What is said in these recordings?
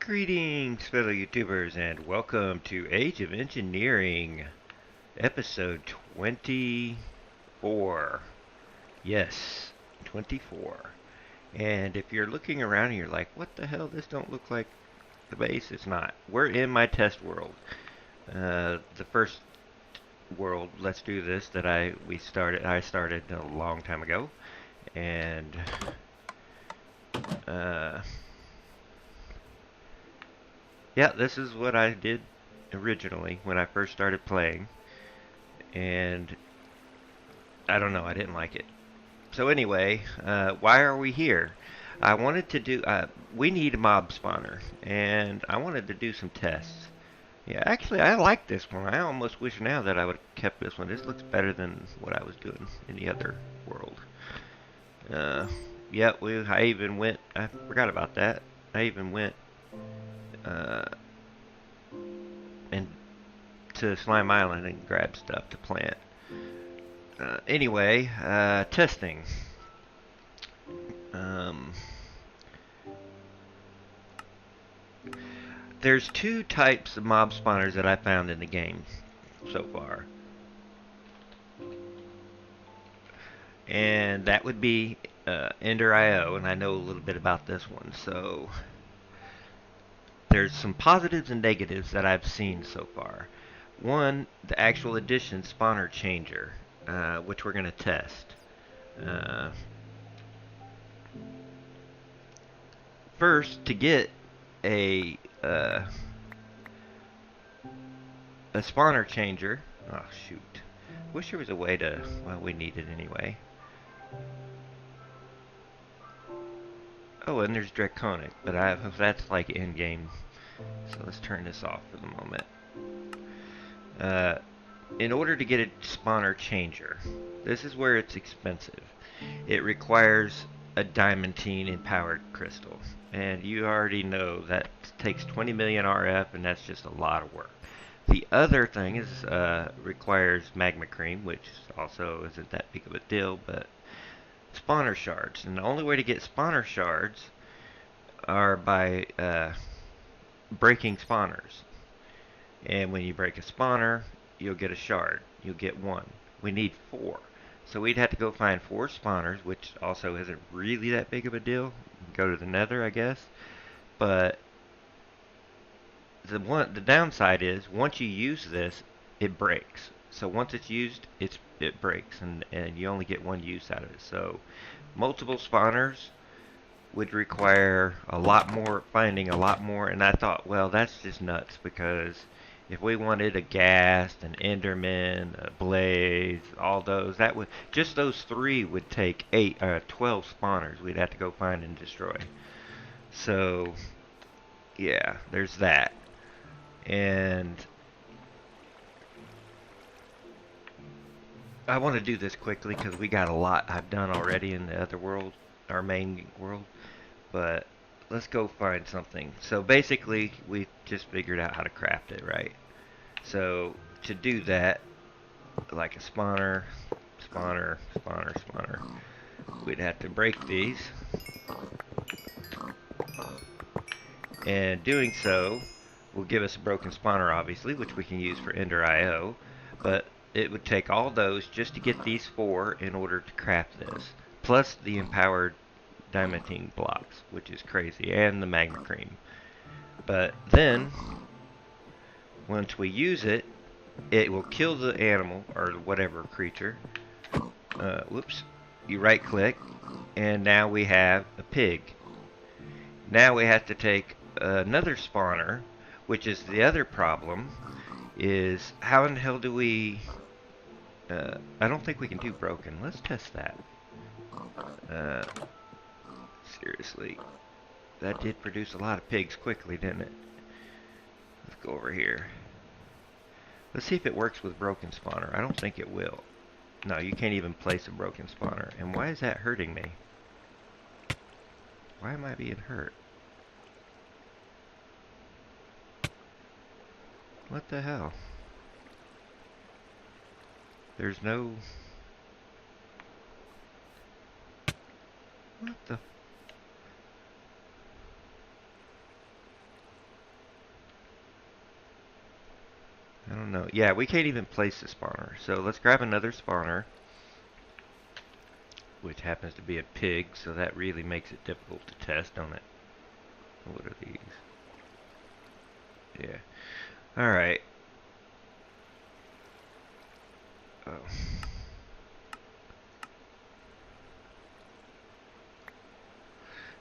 Greetings, fellow YouTubers, and welcome to Age of Engineering, episode 24. Yes, 24. And if you're looking around and you're like, what the hell, this don't look like the base, it's not. We're in my test world. The first world, let's do this, that I started a long time ago. And, yeah, this is what I did originally when I first started playing, and I don't know, I didn't like it. So anyway, why are we here? I wanted to do, we need a mob spawner, and I wanted to do some tests. Yeah, actually, I like this one. I almost wish now that I would have kept this one. This looks better than what I was doing in the other world. Uh, yeah, I even went, I forgot about that. I even went, uh, and to Slime Island and grab stuff to plant. Anyway, testing. Um, there's two types of mob spawners that I found in the game so far. And that would be Ender.io, and I know a little bit about this one. So there's some positives and negatives that I've seen so far. One, the actual edition spawner changer, which we're going to test. First, to get a spawner changer. Oh shoot! Wish there was a way to. Well, we need it anyway. Oh, and there's Draconic, but that's like in game. So let's turn this off for the moment. In order to get a spawner changer, this is where it's expensive. It requires a diamantine empowered crystal, and you already know that takes 20 million RF, and that's just a lot of work. The other thing is requires magma cream, which also isn't that big of a deal, but spawner shards. And the only way to get spawner shards are by breaking spawners. And when you break a spawner, you'll get a shard. You'll get one. We need 4. So we'd have to go find 4 spawners, which also isn't really that big of a deal. Go to the nether, I guess. But the downside is once you use this, it breaks. So once it's used, it breaks, and you only get one use out of it. So multiple spawners would require a lot more, finding a lot more, and I thought, well, that's just nuts, because if we wanted a ghast, an enderman, a blaze, all those, that would, just those 3 would take 12 spawners we'd have to go find and destroy. So yeah, there's that. And I want to do this quickly because we got a lot I've done already in the other world, our main world. But let's go find something. So basically, we just figured out how to craft it, right? So to do that, like a spawner, spawner, spawner, spawner, we'd have to break these. And doing so will give us a broken spawner, obviously, which we can use for Ender.io. But it would take all those just to get these 4 in order to craft this. Plus the empowered diamantine blocks, which is crazy, and the magma cream. But then, once we use it, it will kill the animal, or whatever creature. Whoops. You right click, and now we have a pig. Now we have to take another spawner, which is the other problem, is how in the hell do we... I don't think we can do broken. Let's test that. Seriously. That did produce a lot of pigs quickly, didn't it? Let's go over here. Let's see if it works with broken spawner. I don't think it will. No, you can't even place a broken spawner. And why is that hurting me? Why am I being hurt? What the hell? There's no... What the... I don't know. Yeah, we can't even place the spawner. So let's grab another spawner, which happens to be a pig, so that really makes it difficult to test, don't it? What are these? Yeah. Alright. Oh.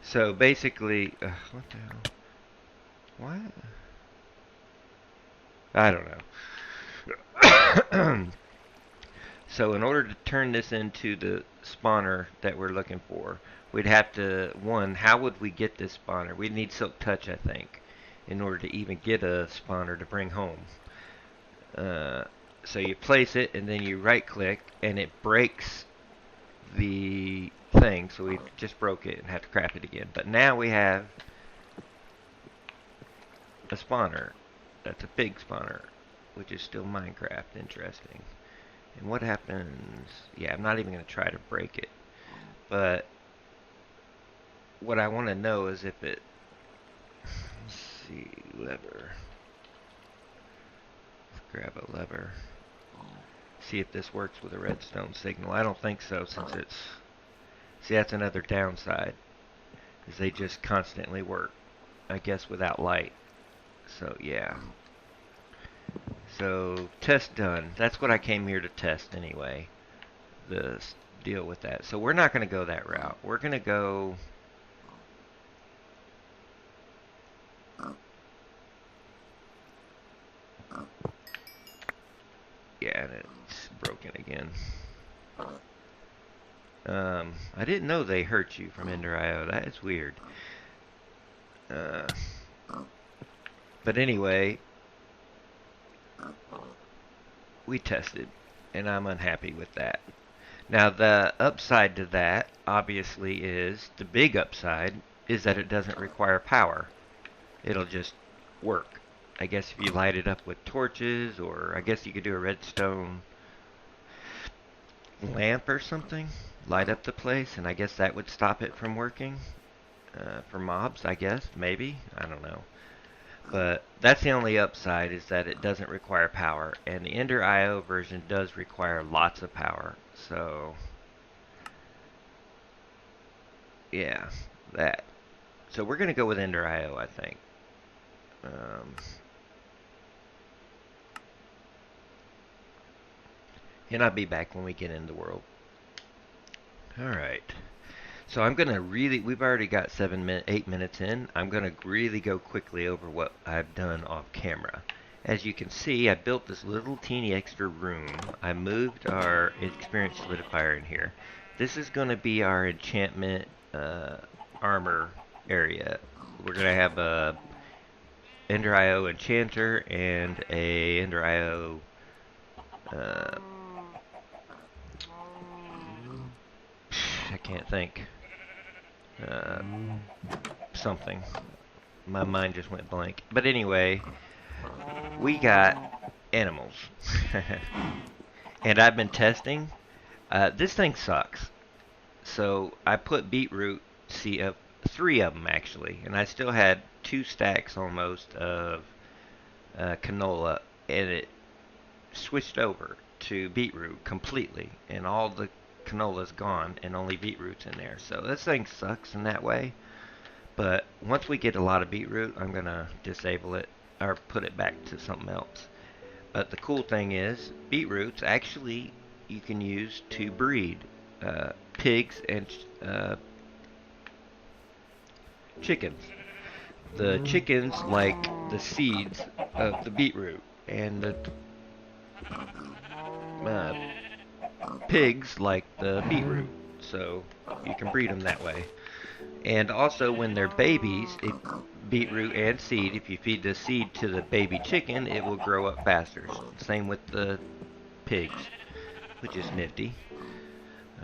So basically, what the hell? What? I don't know. So in order to turn this into the spawner that we're looking for, we'd have to, one, how would we get this spawner? We'd need Silk Touch, I think, in order to even get a spawner to bring home. Uh, so you place it, and then you right click, and it breaks the thing. So we just broke it and have to craft it again. But now we have a spawner. That's a pig spawner, which is still Minecraft. Interesting. And what happens? Yeah, I'm not even going to try to break it. But what I want to know is if it... Let's see, lever. Let's grab a lever. See if this works with a redstone signal. I don't think so, since it's... See, that's another downside, is they just constantly work, I guess, without light. So, yeah. So, test done. That's what I came here to test anyway. The deal with that. So we're not going to go that route. We're going to go... Yeah, and it's broken again. I didn't know they hurt you from Ender.io. That is weird. But anyway, we tested, and I'm unhappy with that. Now, the upside to that, obviously, is the big upside is that it doesn't require power. It'll just work. I guess if you light it up with torches, or I guess you could do a redstone lamp or something, light up the place, and I guess that would stop it from working for mobs, I guess, maybe, I don't know. But that's the only upside, is that it doesn't require power, and the Ender.io version does require lots of power. So yeah, that. So we're gonna go with Ender.io, I think. And I'll be back when we get in the world. Alright. So I'm going to really, we've already got 8 minutes in. I'm going to really go quickly over what I've done off camera. As you can see, I built this little teeny extra room. I moved our experience solidifier in here. This is going to be our enchantment armor area. We're going to have a Ender.io enchanter and a Ender.io I can't think. Something. My mind just went blank. But anyway, we got animals. And I've been testing. This thing sucks. So I put beetroot, see, 3 of them actually. And I still had 2 stacks almost of canola. And it switched over to beetroot completely. And all the canola's gone and only beetroot's in there. So this thing sucks in that way. But once we get a lot of beetroot, I'm going to disable it or put it back to something else. But the cool thing is, beetroots actually you can use to breed pigs and chickens. The chickens like the seeds of the beetroot, and the pigs like the beetroot. So you can breed them that way. And also when they're babies, beetroot and seed, if you feed the seed to the baby chicken, it will grow up faster. Same with the pigs, which is nifty.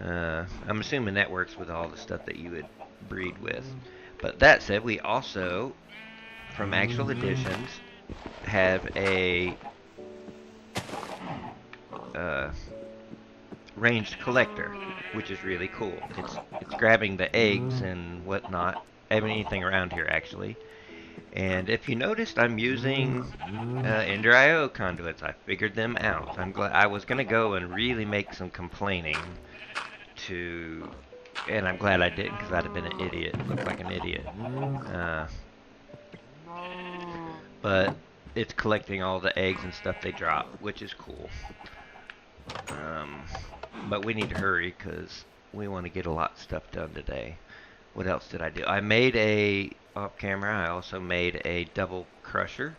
I'm assuming that works with all the stuff that you would breed with. But that said, we also, from Actual Editions, have a ranged collector, which is really cool. It's grabbing the eggs and whatnot, anything around here actually, And if you noticed, I'm using Ender-IO conduits. I figured them out. I'm glad. I was gonna go and really make some complaining to, and I'm glad I didn't, because I'd have been an idiot. Looked like an idiot. Uh, but it's collecting all the eggs and stuff they drop, which is cool. But we need to hurry because we want to get a lot of stuff done today. What else did I do? I made off camera, I also made a double crusher.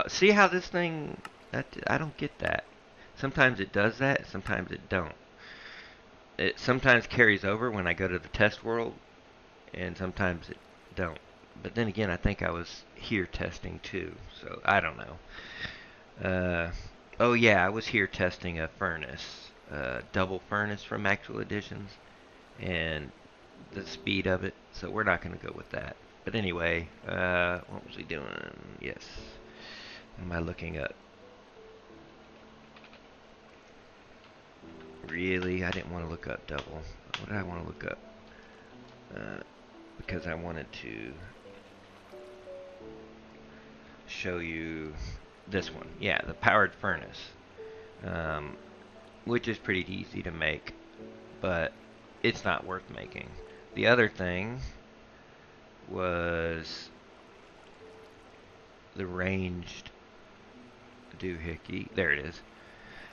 See how this thing, I don't get that. Sometimes it does that, sometimes it don't. It sometimes carries over when I go to the test world, and sometimes it don't. But then again, I think I was here testing too, so I don't know. Oh yeah, I was here testing a furnace, double furnace from Actual Editions, and the speed of it, so we're not going to go with that. But anyway, what was he doing? Yes. What am I looking up? Really? I didn't want to look up double. What did I want to look up? Because I wanted to show you this one. Yeah, the powered furnace. Which is pretty easy to make, but it's not worth making. The other thing was the ranged doohickey. There it is.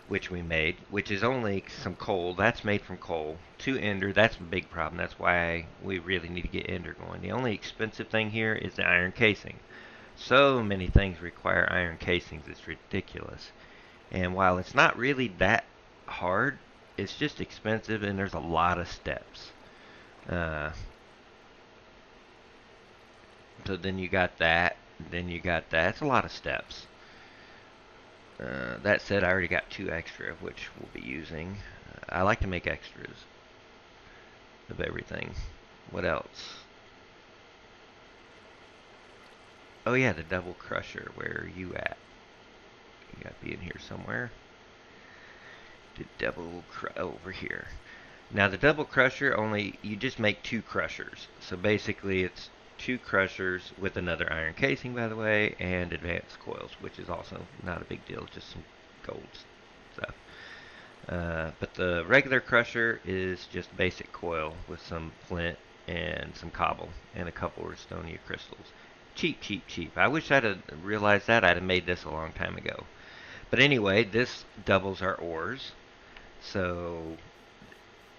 Which we made, which is only some coal. That's made from coal. 2 ender, that's a big problem. That's why we really need to get ender going. The only expensive thing here is the iron casing. So many things require iron casings, it's ridiculous. And while it's not really that hard, it's just expensive and there's a lot of steps. So then you got that, then you got that. It's a lot of steps. That said, I already got 2 extra, which we'll be using. I like to make extras of everything. What else? Oh yeah, the double crusher. Where are you at? You gotta be in here somewhere. The over here. Now the double crusher, you just make 2 crushers. So basically it's 2 crushers with another iron casing, by the way, and advanced coils, which is also not a big deal, just some gold stuff. But the regular crusher is just basic coil with some flint and some cobble and a couple Restonia crystals. Cheap, cheap, cheap. I wish I'd have realized that. I'd have made this a long time ago. But anyway, this doubles our ores. So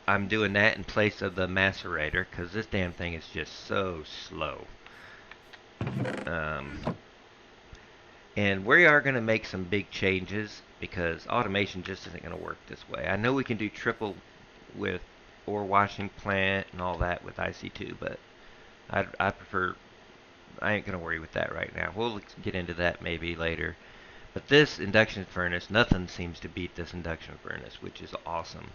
I'm doing that in place of the macerator because this damn thing is just so slow. And we are going to make some big changes because automation just isn't going to work this way. I know we can do triple with ore washing plant and all that with IC2, but I prefer, I ain't going to worry with that right now. We'll get into that maybe later. But this induction furnace, nothing seems to beat this induction furnace, which is awesome.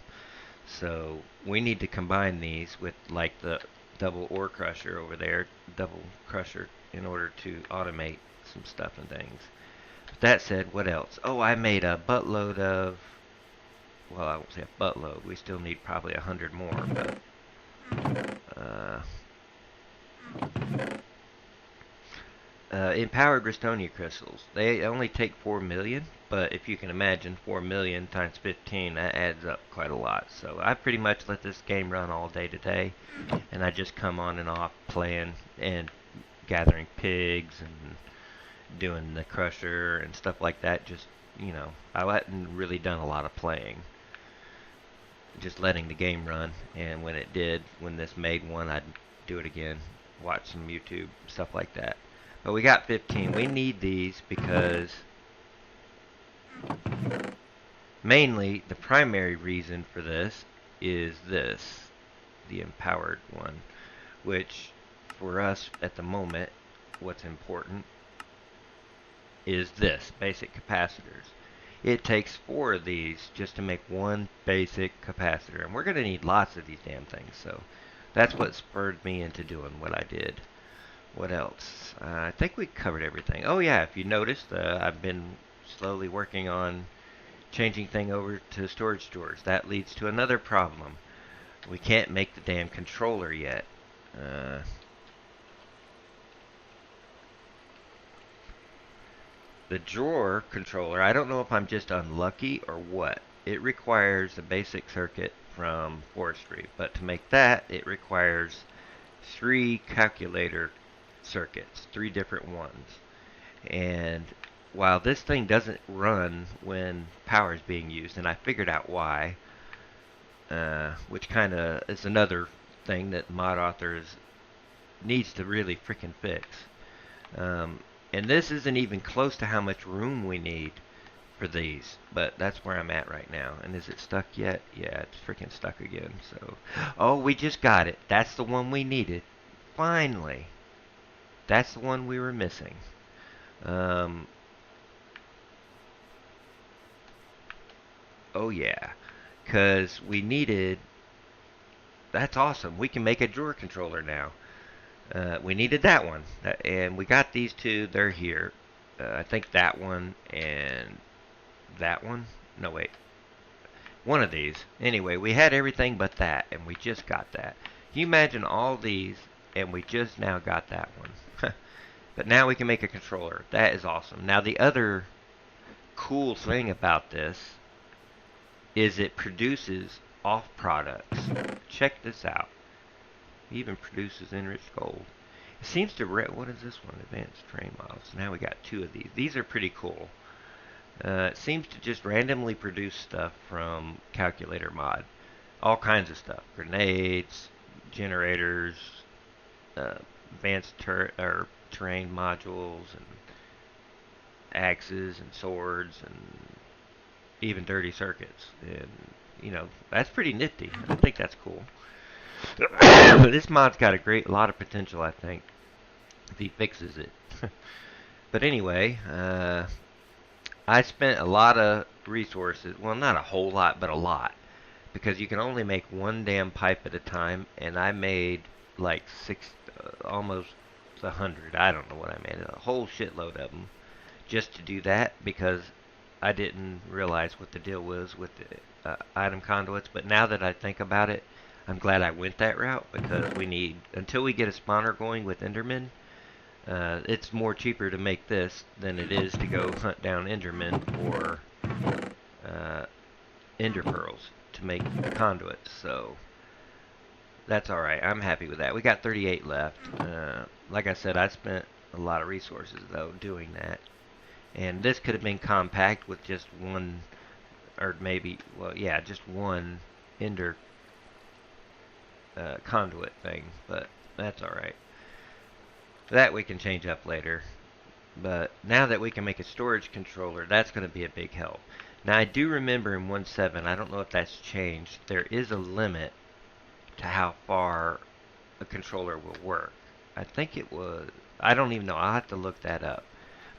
So we need to combine these with like the double ore crusher over there, double crusher, in order to automate some stuff and things. But that said, what else? Oh, I made a buttload of, well, I won't say a buttload. We still need probably 100 more, but empowered Restonia crystals. They only take 4 million, but if you can imagine 4 million times 15, that adds up quite a lot. So I pretty much let this game run all day today, and I just come on and off playing and gathering pigs and doing the crusher and stuff like that. Just, you know, I hadn't really done a lot of playing. Just letting the game run, and when it did, when this made one, I'd do it again, watch some YouTube, stuff like that. But we got 15. We need these because mainly the primary reason for this is this, the empowered one, which for us at the moment, what's important is this, basic capacitors. It takes 4 of these just to make one basic capacitor, and we're going to need lots of these damn things, so that's what spurred me into doing what I did. What else? I think we covered everything. Oh yeah, if you noticed, I've been slowly working on changing thing over to storage drawers. That leads to another problem. We can't make the damn controller yet. The drawer controller, I don't know if I'm just unlucky or what. It requires a basic circuit from forestry, but to make that, it requires 3 calculator circuits, 3 different ones. And while this thing doesn't run when power is being used, and I figured out why, which kind of is another thing that mod authors needs to really freaking fix. Um, and this isn't even close to how much room we need for these, but that's where I'm at right now. And is it stuck yet? Yeah, it's freaking stuck again. So, oh, we just got it. That's the one we needed. Finally, that's the one we were missing. Um, oh yeah, because we needed. That's awesome. We can make a drawer controller now. We needed that one, and we got these two. They're here. I think that one and that one. No, wait. One of these. Anyway, we had everything but that, and we just got that. Can you imagine all these, and we just now got that one? But now we can make a controller. That is awesome. Now, the other cool thing about this is it produces off products. Check this out. It even produces enriched gold. It seems to what is this one? Advanced terrain models. Now we got 2 of these. These are pretty cool. It seems to just randomly produce stuff from calculator mod. All kinds of stuff. Grenades, generators, advanced terrain modules, and axes and swords, and even dirty circuits. And, that's pretty nifty. I think that's cool. This mod's got a lot of potential, I think, if he fixes it. But anyway, I spent a lot of resources. Well, not a whole lot, but a lot. Because you can only make one damn pipe at a time, and I made like almost 100. I don't know what I made. A whole shitload of them just to do that because I didn't realize what the deal was with the item conduits. But now that I think about it, I'm glad I went that route because until we get a spawner going with Endermen, it's more cheaper to make this than it is to go hunt down Endermen or Ender Pearls to make conduits. So that's alright. I'm happy with that. We got 38 left. Like I said, I spent a lot of resources, though, doing that. And this could have been compact with just one, or maybe, well, yeah, just one Ender conduit thing. But that's alright. That we can change up later. But now that we can make a storage controller, that's going to be a big help. Now, I do remember in 1.7, I don't know if that's changed, there is a limit to how far a controller will work. I think it was, I don't even know, I'll have to look that up.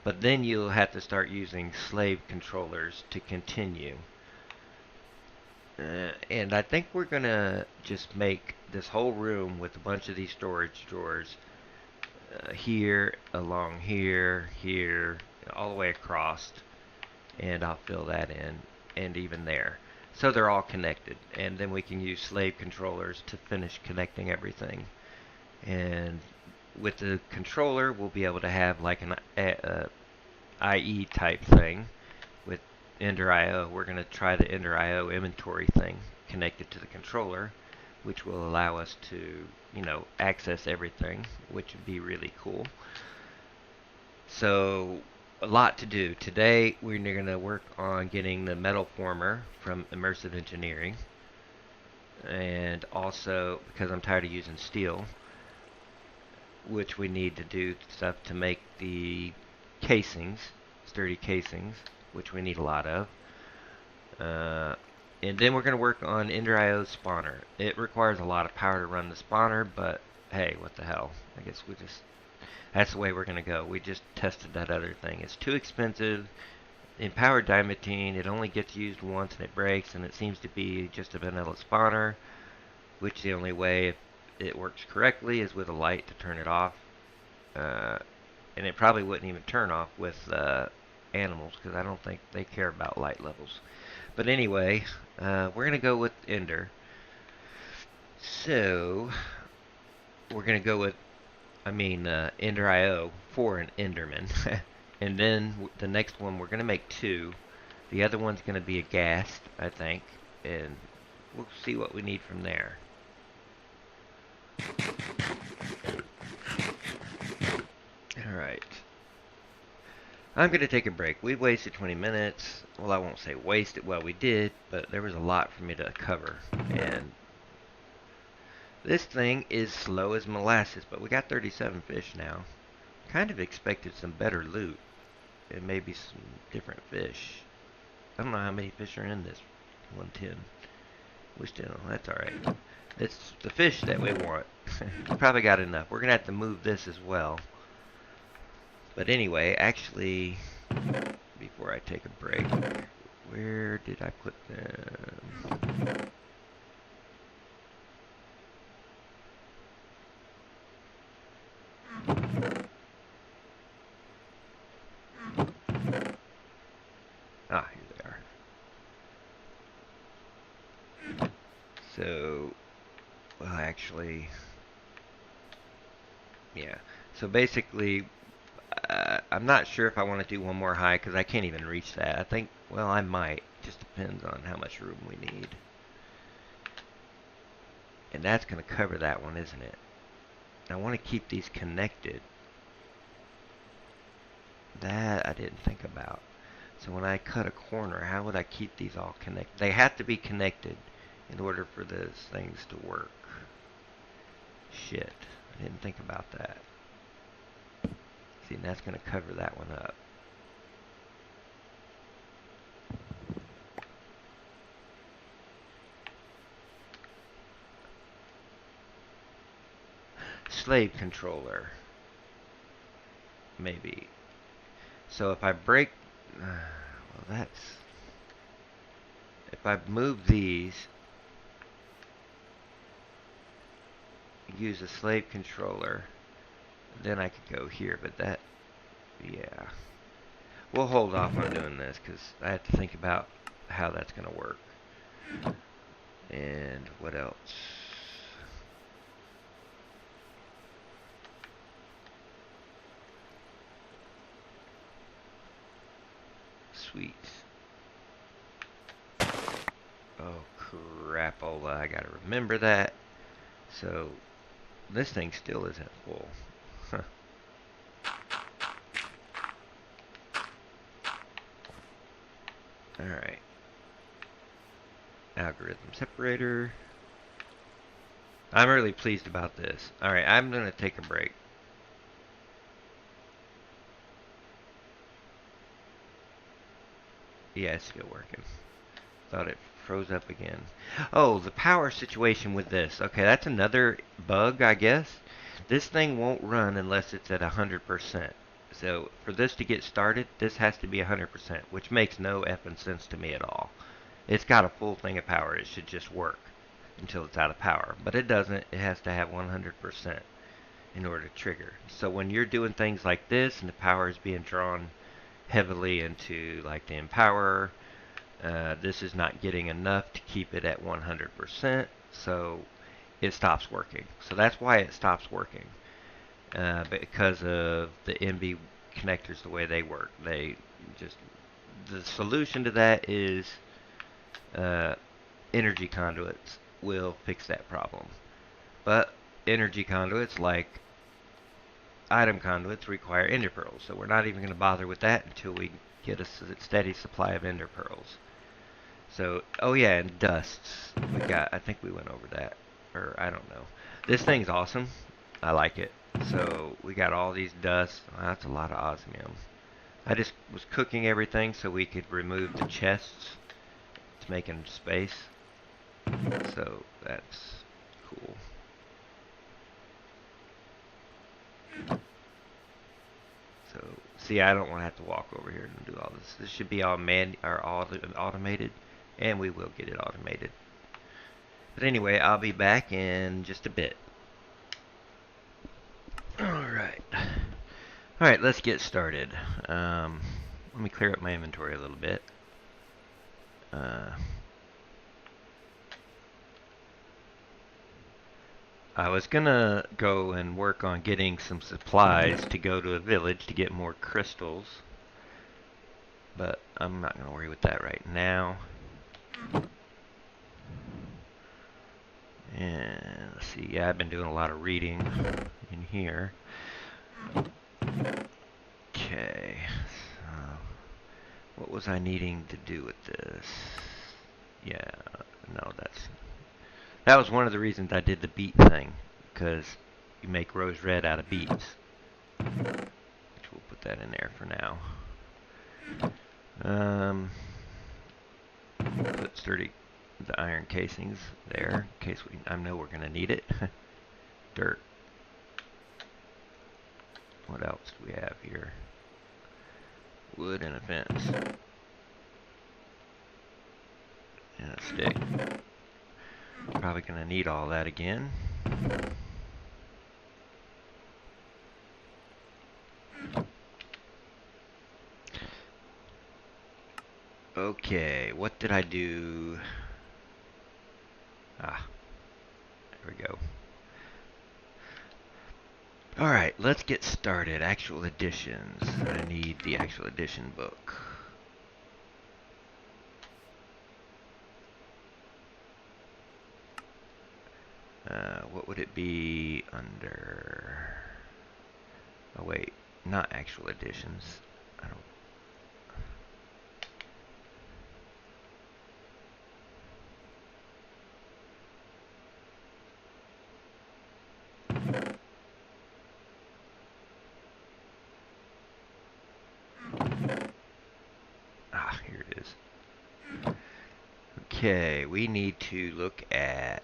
But then you'll have to start using slave controllers to continue. And I think we're going to just make this whole room with a bunch of these storage drawers here, along here, here, all the way across. And I'll fill that in, and even there. So they're all connected. And then we can use slave controllers to finish connecting everything. And with the controller, we'll be able to have like an IE type thing. With Ender.io, we're going to try the Ender.io inventory thing connected to the controller, which will allow us to, access everything, which would be really cool. So, a lot to do. Today, we're going to work on getting the metal former from Immersive Engineering. And also, because I'm tired of using steel, which we need to do stuff to make the casings, sturdy casings, which we need a lot of. And then we're going to work on Ender.io spawner. It requires a lot of power to run the spawner, but hey, what the hell. I guess that's the way we're going to go. We just tested that other thing. It's too expensive. In powered diamantine, it only gets used once and it breaks, and it seems to be just a vanilla spawner, which the only way it works correctly is with a light to turn it off. And it probably wouldn't even turn off with animals, because I don't think they care about light levels. But anyway, we're going to go with Ender. So, we're going to go with, Ender.io for an Enderman. And then the next one, we're going to make 2. The other one's going to be a gas, I think. And we'll see what we need from there. Alright. I'm going to take a break. We've wasted 20 minutes. Well, I won't say wasted. Well, we did, but there was a lot for me to cover. And this thing is slow as molasses, but we got 37 fish now. Kind of expected some better loot. And maybe some different fish. I don't know how many fish are in this 110. We still, that's alright. It's the fish that we want. We probably got enough. We're going to have to move this as well. But anyway, actually, before I take a break, where did I put them? Ah, here they are. So, well, actually, yeah. So basically, I'm not sure if I want to do one more high because I can't even reach that. I think, well, I might. Just depends on how much room we need. And that's going to cover that one, isn't it? I want to keep these connected. That I didn't think about. So when I cut a corner, how would I keep these all connected? They have to be connected in order for those things to work. Shit, I didn't think about that. See, and that's going to cover that one up. Slave controller. Maybe. So if I break... well, that's... If I move these... Use a slave controller... Then I could go here, but that... Yeah. We'll hold off on doing this, because I have to think about how that's going to work. And what else? Sweet. Oh, crapola. I gotta remember that. So, this thing still isn't full. Huh. Alright. Algorithm separator. I'm really pleased about this. Alright, I'm gonna take a break. Yeah, it's still working. Thought it froze up again. Oh, the power situation with this. Okay, that's another bug, I guess. This thing won't run unless it's at 100%. So, for this to get started, this has to be 100%, which makes no effing sense to me at all. It's got a full thing of power. It should just work until it's out of power. But it doesn't. It has to have 100% in order to trigger. So when you're doing things like this and the power is being drawn heavily into like the empower, this is not getting enough to keep it at 100%, so it stops working. So that's why it stops working, because of the NB connectors, the way they work. They just, the solution to that is energy conduits will fix that problem. But energy conduits, like item conduits, require ender pearls, so we're not even going to bother with that until we get a steady supply of ender pearls. So, oh yeah, and dusts. We got, I think we went over that. Or, I don't know. This thing's awesome. I like it. So, we got all these dusts. Oh, that's a lot of osmium. I just was cooking everything so we could remove the chests. It's making space. So, that's cool. So, see, I don't want to have to walk over here and do all this. This should be all automated. And we will get it automated. But anyway, I'll be back in just a bit. Alright. Alright, let's get started. Let me clear up my inventory a little bit. I was gonna go and work on getting some supplies to go to a village to get more crystals. but I'm not going to worry with that right now. And let's see, yeah, I've been doing a lot of reading in here. Okay, so what was I needing to do with this? Yeah, no, that was one of the reasons I did the beet thing, because you make rose red out of beets. Which we'll put that in there for now. Put the iron casings there in case I know we're going to need it. Dirt. What else do we have here? Wood and a fence. And a stick. Probably going to need all that again. Okay, what did I do? Ah, there we go. Alright, let's get started. Actual additions. I need the actual addition book. What would it be under? Oh wait, not actual additions. I don't. Ah, here it is. Okay, we need to look at,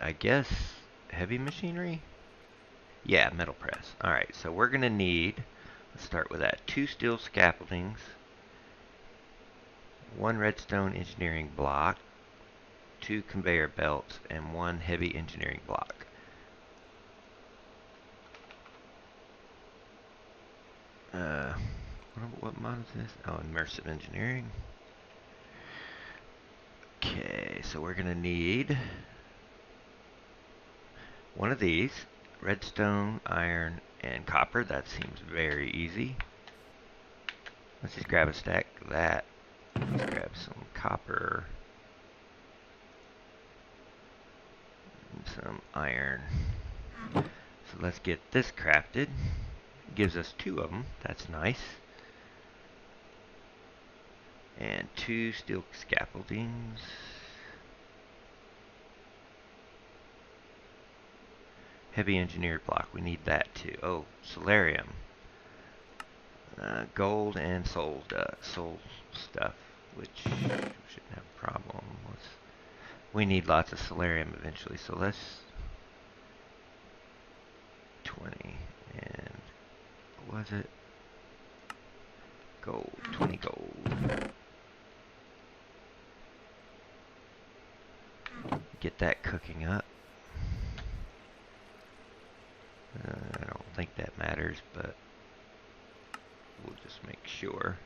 I guess, heavy machinery? Yeah, metal press. Alright, so we're going to need, let's start with that, 2 steel scaffoldings, 1 redstone engineering block, 2 conveyor belts, and 1 heavy engineering block. What mod is this? Oh, immersive engineering. Okay, so we're going to need one of these, redstone, iron, and copper. That seems very easy. Let's just grab a stack of that. Let's grab some copper and some iron. So let's get this crafted. Gives us 2 of them. That's nice. And 2 steel scaffoldings. Heavy engineered block. We need that too. Oh, solarium. Gold and soul stuff, which we shouldn't have a problem. We need lots of solarium eventually, so let's 20 and what was it? Gold, 20 gold. Get that cooking up. I don't think that matters, but we'll just make sure.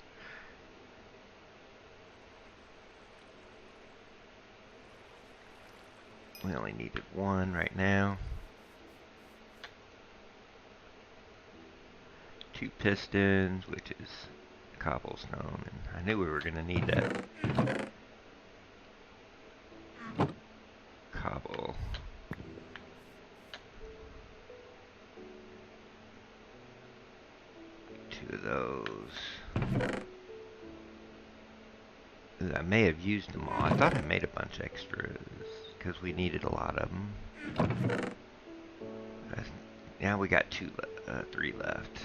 We only needed 1 right now. 2 pistons, which is cobblestone, and I knew we were going to need that. Cobble. Of those. I may have used them all. I thought I made a bunch extras because we needed a lot of them. Now we got 3 left.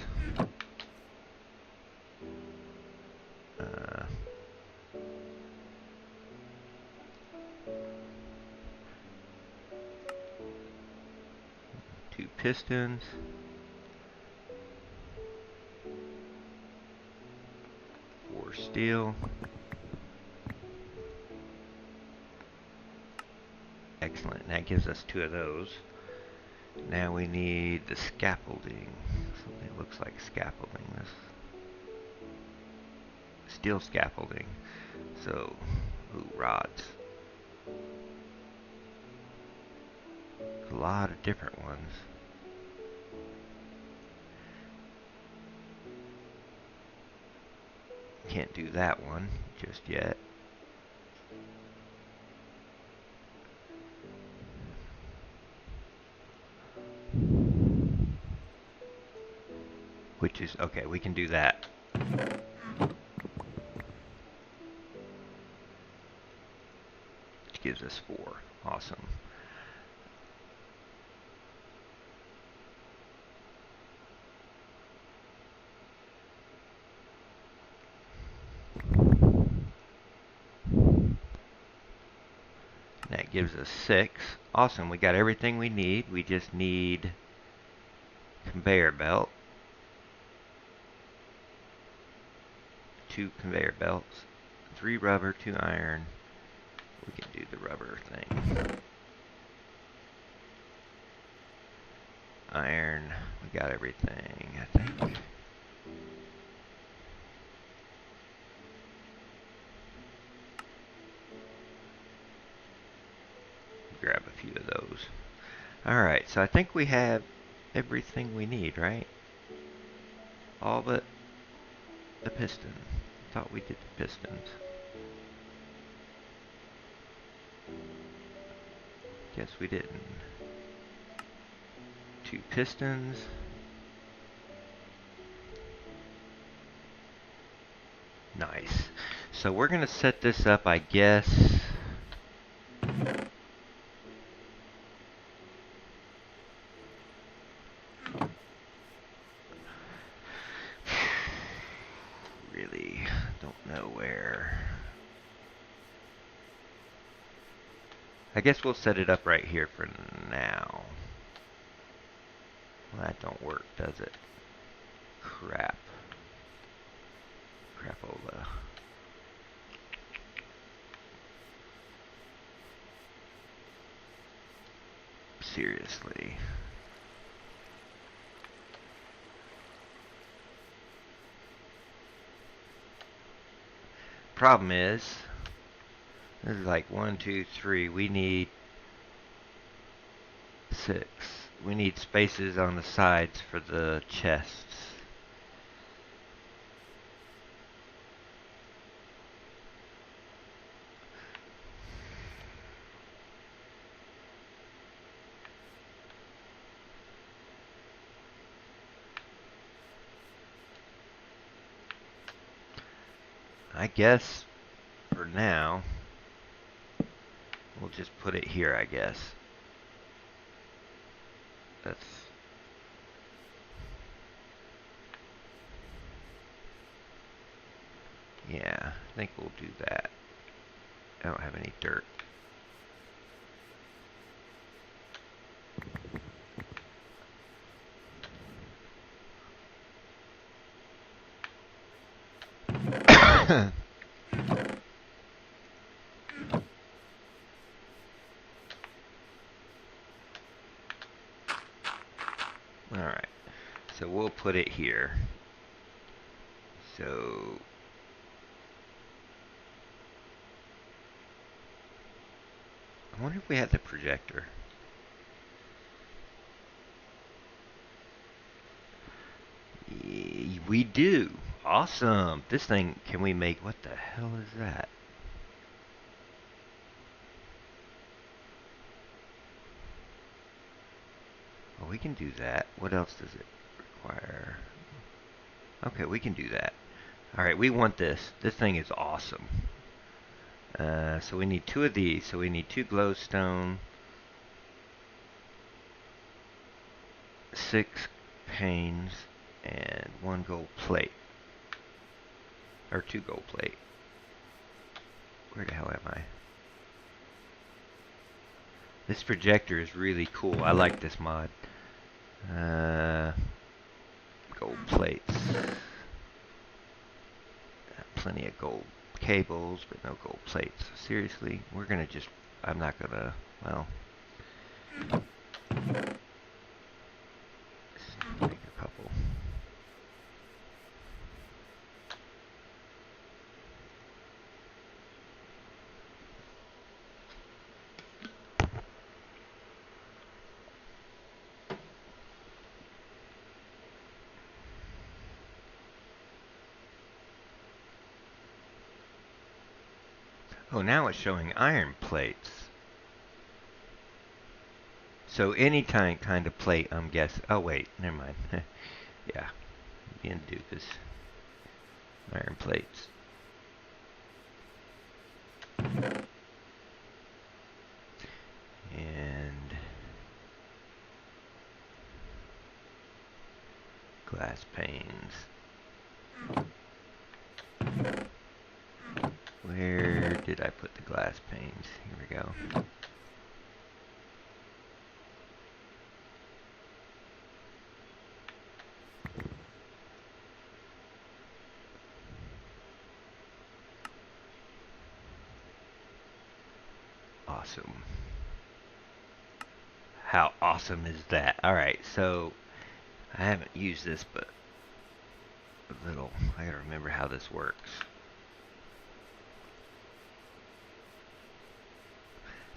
Two pistons. 4 steel. Excellent. And that gives us 2 of those. Now we need the scaffolding. Something that looks like scaffolding. This steel scaffolding. So, rods. A lot of different ones. Can't do that one just yet. Which is, okay, we can do that. Which gives us 4. Awesome. That gives us 6. Awesome, we got everything we need. We just need conveyor belt. 2 conveyor belts. 3 rubber, 2 iron. We can do the rubber thing. Iron, we got everything, I think. Grab a few of those. Alright, so I think we have everything we need, right? All but the piston. Thought we did the pistons. Guess we didn't. 2 pistons. Nice. So we're going to set this up, I guess. Really don't know where. I guess we'll set it up right here for now. Well, that don't work, does it? Crap. Crapola. Seriously. Problem is, this is like 1, 2, 3. We need 6. We need spaces on the sides for the chests. I guess for now, we'll just put it here, I guess. That's... yeah, I think we'll do that. I don't have any dirt. Alright, so we'll put it here. So... I wonder if we have the projector. We do. Awesome. This thing, can we make, what the hell is that? Well, we can do that. What else does it require? Okay, we can do that. Alright, we want this. This thing is awesome. So we need 2 of these. So we need 2 glowstone, 6 panes, and 1 gold plate. Or 2 gold plate. Where the hell am I? This projector is really cool. I like this mod. Gold plates. Plenty of gold cables, but no gold plates. Seriously, we're gonna just... I'm not gonna... well... make a couple. Oh, now it's showing iron plates. So any kind of plate, I'm guessing. Oh wait, never mind. Yeah, being doofus. Iron plates. And glass panes. Where did I put the glass panes? Here we go. Awesome. How awesome is that? Alright, so I haven't used this, but a little. I gotta remember how this works.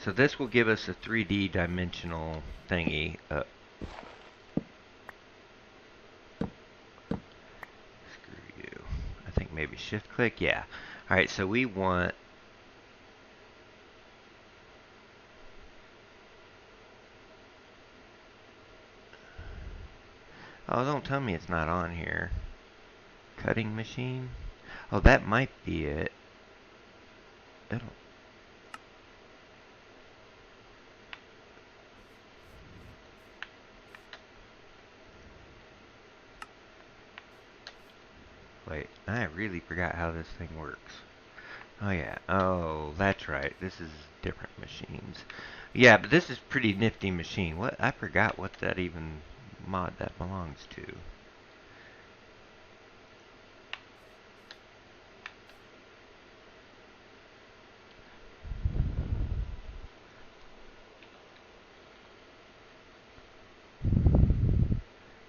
So this will give us a 3D dimensional thingy. Screw you. I think maybe shift click. Yeah. Alright, so we want. Oh, don't tell me it's not on here. Cutting machine? Oh, that might be it. It'll. Wait, I really forgot how this thing works. Oh yeah, oh, that's right. This is different machines. Yeah, but this is pretty nifty machine. What? I forgot what that even mod that belongs to.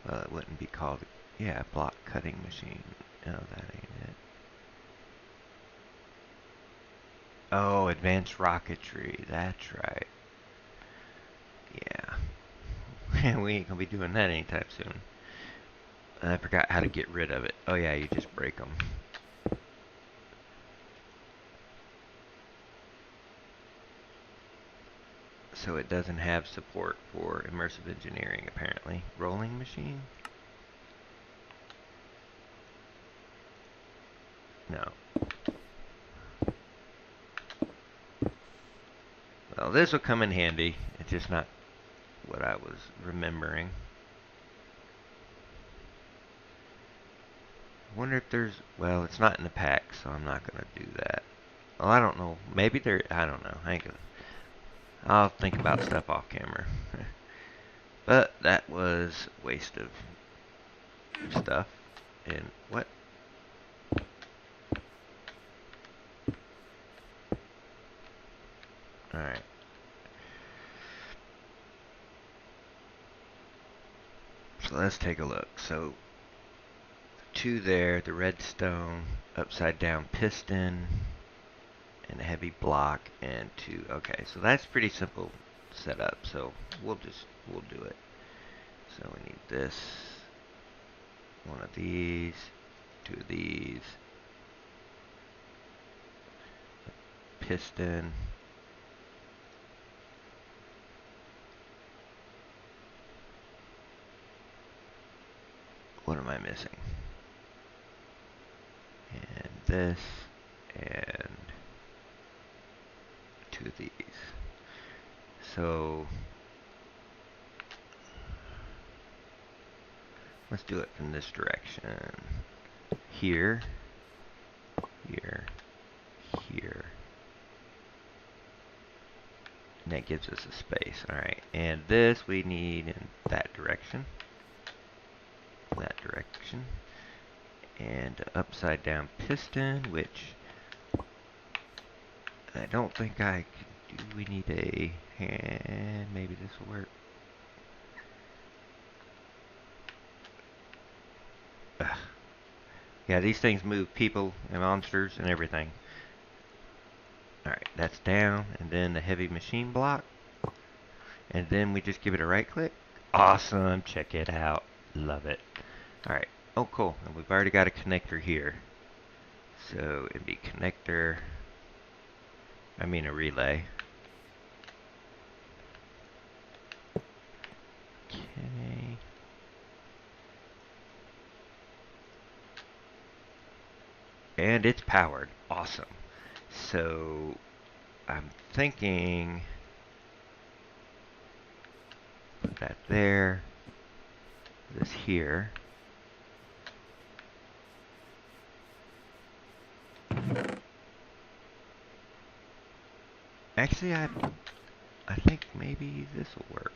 Well, it wouldn't be called, yeah, block cutting machine. No, that ain't it. Oh, advanced rocketry. That's right. Yeah. We ain't gonna be doing that anytime soon. I forgot how to get rid of it. Oh yeah, you just break them. So it doesn't have support for immersive engineering, apparently. Rolling machine? No. Well, this will come in handy. It's just not what I was remembering. I wonder if there's... Well, it's not in the pack, so I'm not going to do that. Well, I don't know. Maybe there... I don't know. I ain't gonna... I'll think about stuff off camera. But that was a waste of stuff. And what? Alright. So let's take a look. So, two there, the redstone, upside down piston, and a heavy block, and two. Okay, so that's pretty simple setup. So we'll do it. So we need this, one of these, two of these, a piston. What am I missing? And this, and two of these. So let's do it from this direction. Here, here, here. And that gives us a space. Alright, and this we need in that direction. That direction. And upside down piston, which I don't think I can do. We need a hand. Maybe this will work. Ugh. Yeah, these things move people and monsters and everything. Alright, that's down. And then the heavy machine block. And then we just give it a right click. Awesome. Check it out. Love it. Alright. Oh, cool. And we've already got a connector here. So it'd be connector. I mean a relay. Okay. And it's powered. Awesome. So I'm thinking put that there, this here. Actually, I think maybe this will work.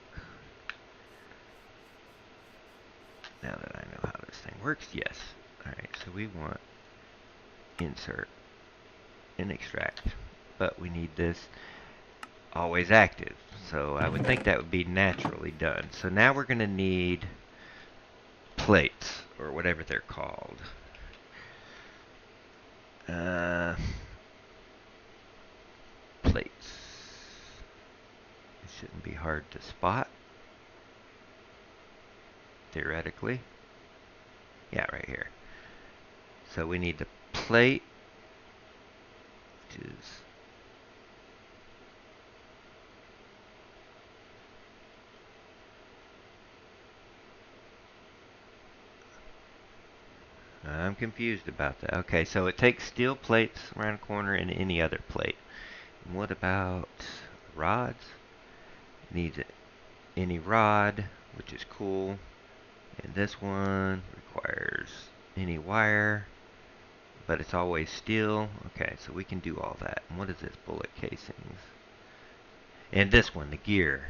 Now that I know how this thing works, yes. Alright, so we want insert and extract. But we need this always active. So I would think that would be naturally done. So now we're going to need plates, or whatever they're called. Plates. It shouldn't be hard to spot, theoretically. Yeah, right here. So we need the plate, which is I'm confused about that. Okay, so it takes steel plates around the corner and any other plate. And what about rods? Needs any rod, which is cool. And this one requires any wire, but it's always steel. Okay, so we can do all that. And what is this? Bullet casings. And this one, the gear.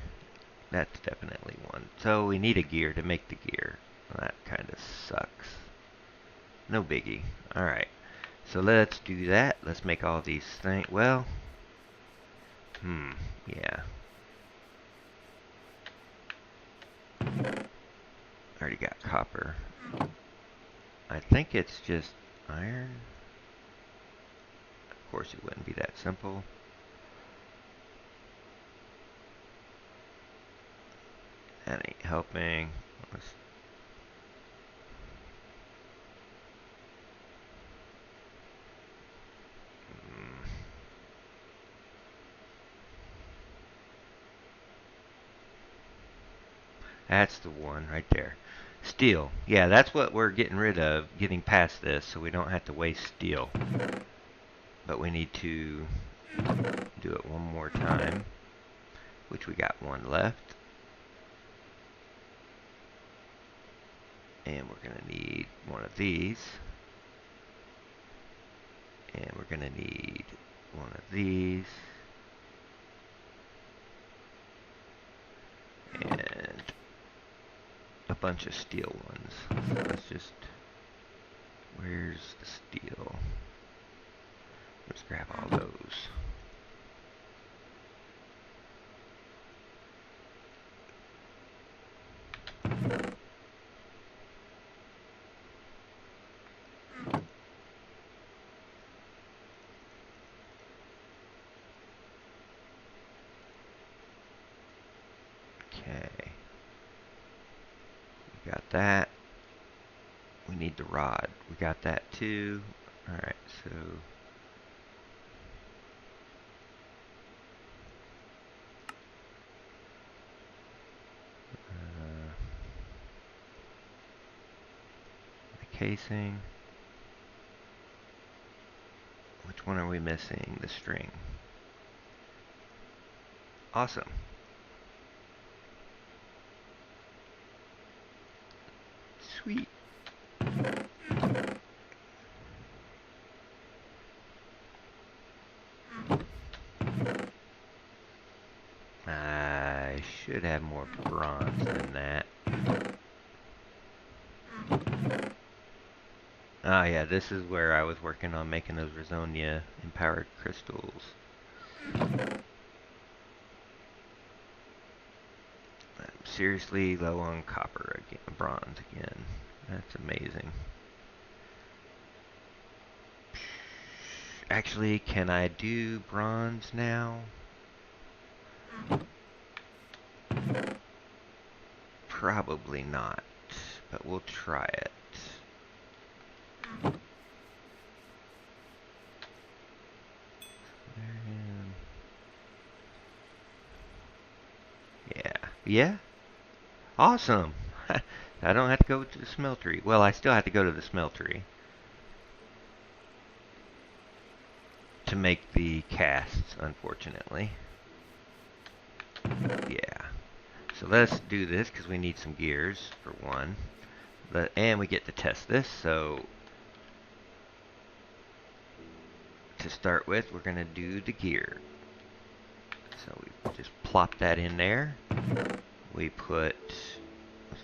That's definitely one. So we need a gear to make the gear. Well, that kind of sucks. No biggie. Alright. So let's do that. Let's make all these things. Well, yeah. Already got copper. I think it's just iron. Of course it wouldn't be that simple. That ain't helping. That's the one right there. Steel. Yeah, that's what we're getting rid of, getting past this, so we don't have to waste steel. But we need to do it one more time, which we got one left. And we're going to need one of these. And we're going to need one of these. And a bunch of steel ones. So let's just... Where's the steel? Let's grab all those. Okay. We got that. We need the rod. We got that too. Alright, so... the casing. Which one are we missing? The string. Awesome. Sweet. I should have more bronze than that. Ah, yeah, this is where I was working on making those Resonia empowered crystals. I'm seriously low on copper again, bronze again. That's amazing. Actually, can I do bronze now? Probably not, but we'll try it. Yeah? Awesome. I don't have to go to the smeltery. Well, I still have to go to the smeltery to make the casts, unfortunately. Yeah. So let's do this because we need some gears for one. And we get to test this, so to start with, we're going to do the gear. So we just plop that in there. We put, let's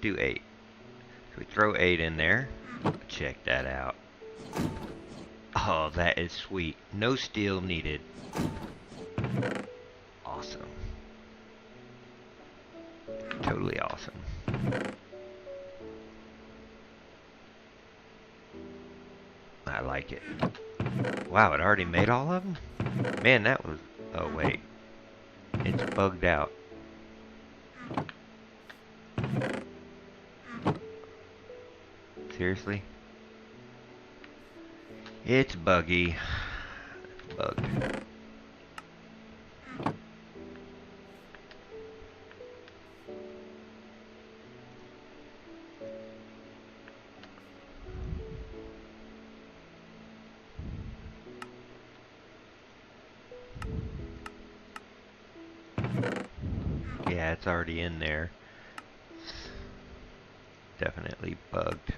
do 8. So we throw 8 in there. Check that out. Oh, that is sweet. No steel needed. Awesome. Totally awesome. I like it. Wow, it already made all of them? Man, that was... Oh, wait. It's bugged out. Seriously? It's buggy. It's bugged. Yeah, it's already in there. Definitely bugged.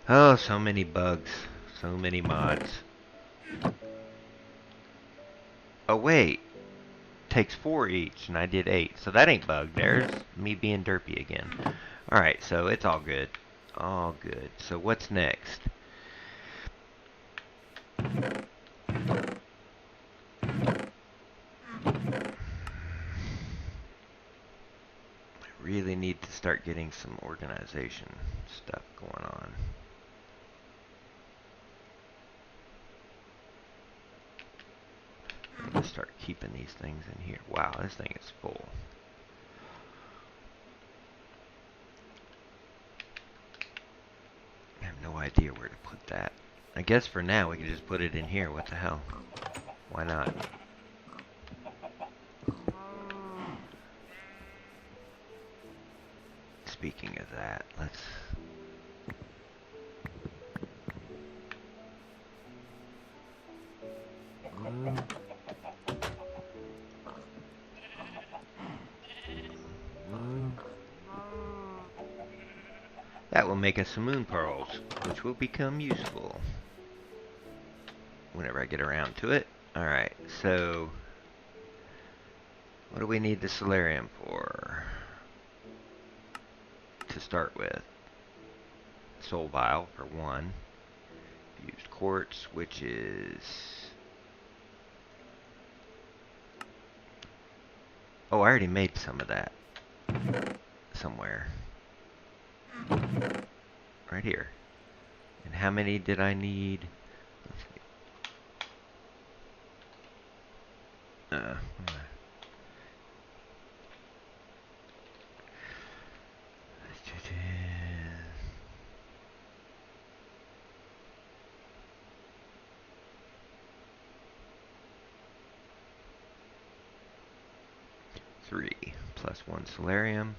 Oh, so many bugs. So many mods. Oh, wait. Takes 4 each, and I did 8. So that ain't bugged. There's me being derpy again. Alright, so it's all good. All good. So what's next? Really need to start getting some organization stuff going on. I'm gonna start keeping these things in here. Wow, this thing is full. I have no idea where to put that. I guess for now we can just put it in here. What the hell? Why not? Speaking of that, let's... That will make us some moon pearls, which will become useful whenever I get around to it. Alright, so... What do we need the solarium for? To start with. Soul vial for 1. Used quartz, which is... Oh, I already made some of that. Somewhere. Right here. And how many did I need? Let's see. Three plus 1 solarium.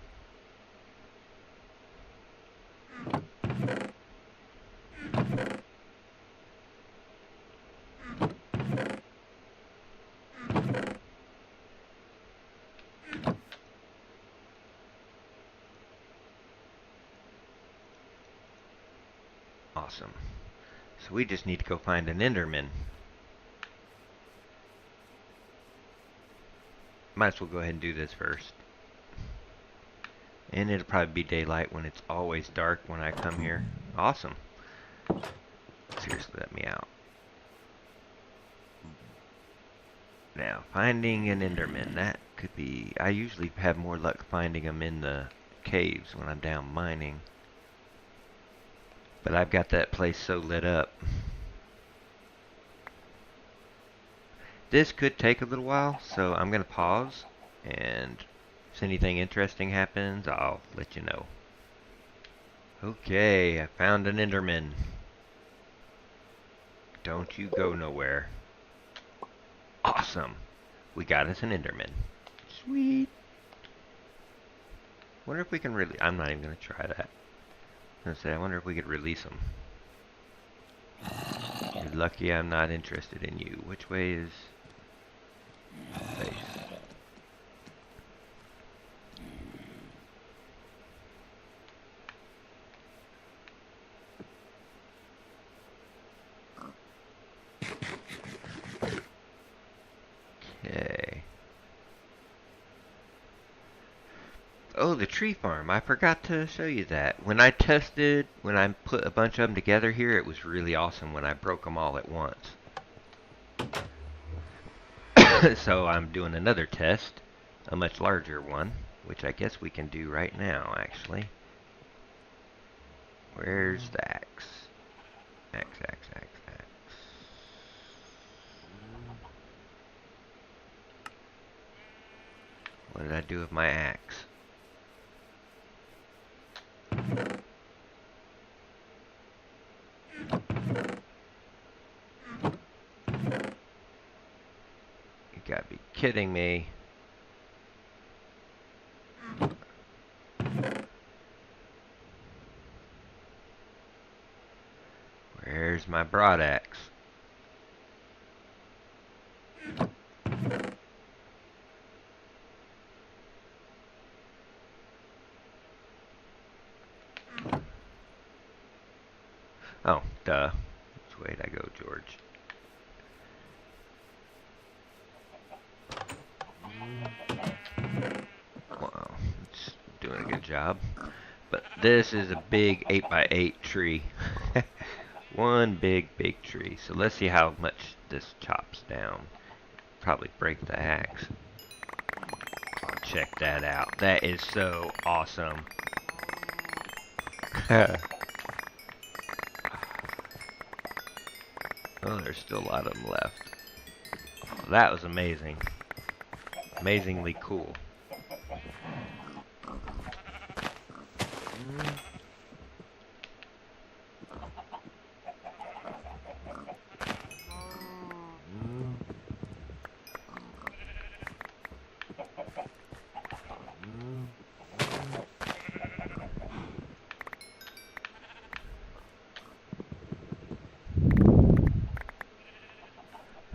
Awesome. So we just need to go find an Enderman. Might as well go ahead and do this first. And it'll probably be daylight when it's always dark when I come here. Awesome. Seriously, let me out. Now, finding an Enderman. That could be... I usually have more luck finding them in the caves when I'm down mining. But I've got that place so lit up. This could take a little while, so I'm going to pause, and if anything interesting happens, I'll let you know. Okay, I found an Enderman. Don't you go nowhere. Awesome. We got us an Enderman. Sweet. Wonder if we can really... I'm not even going to try that. I'm going to say, I wonder if we could release them. You're lucky I'm not interested in you. Which way is... face? Okay. Oh, the tree farm. I forgot to show you that. When I put a bunch of them together here, it was really awesome when I broke them all at once. So I'm doing another test, a much larger one, which I guess we can do right now, actually. Where's the axe? Axe. What did I do with my axe? You gotta be kidding me. Where's my broad axe? Oh, duh. Which way did I go, George? Wow, it's doing a good job. But this is a big 8x8 tree. One big tree. So let's see how much this chops down. Probably break the axe. Oh, check that out. That is so awesome. Oh, there's still a lot of them left. Oh, that was amazing. Amazingly cool.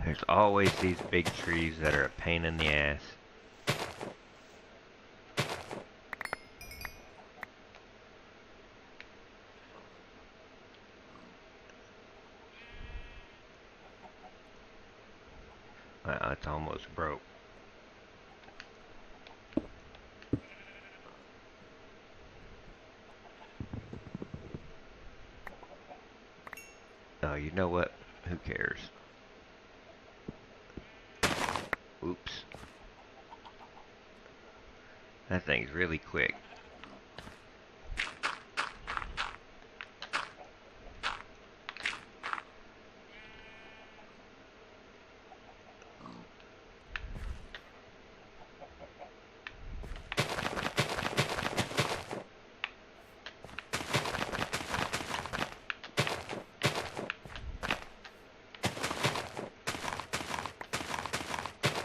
There's always these big trees that are a pain in the ass. Wow, it's almost broke. Oh, you know what? Who cares? Oops. That thing's really quick.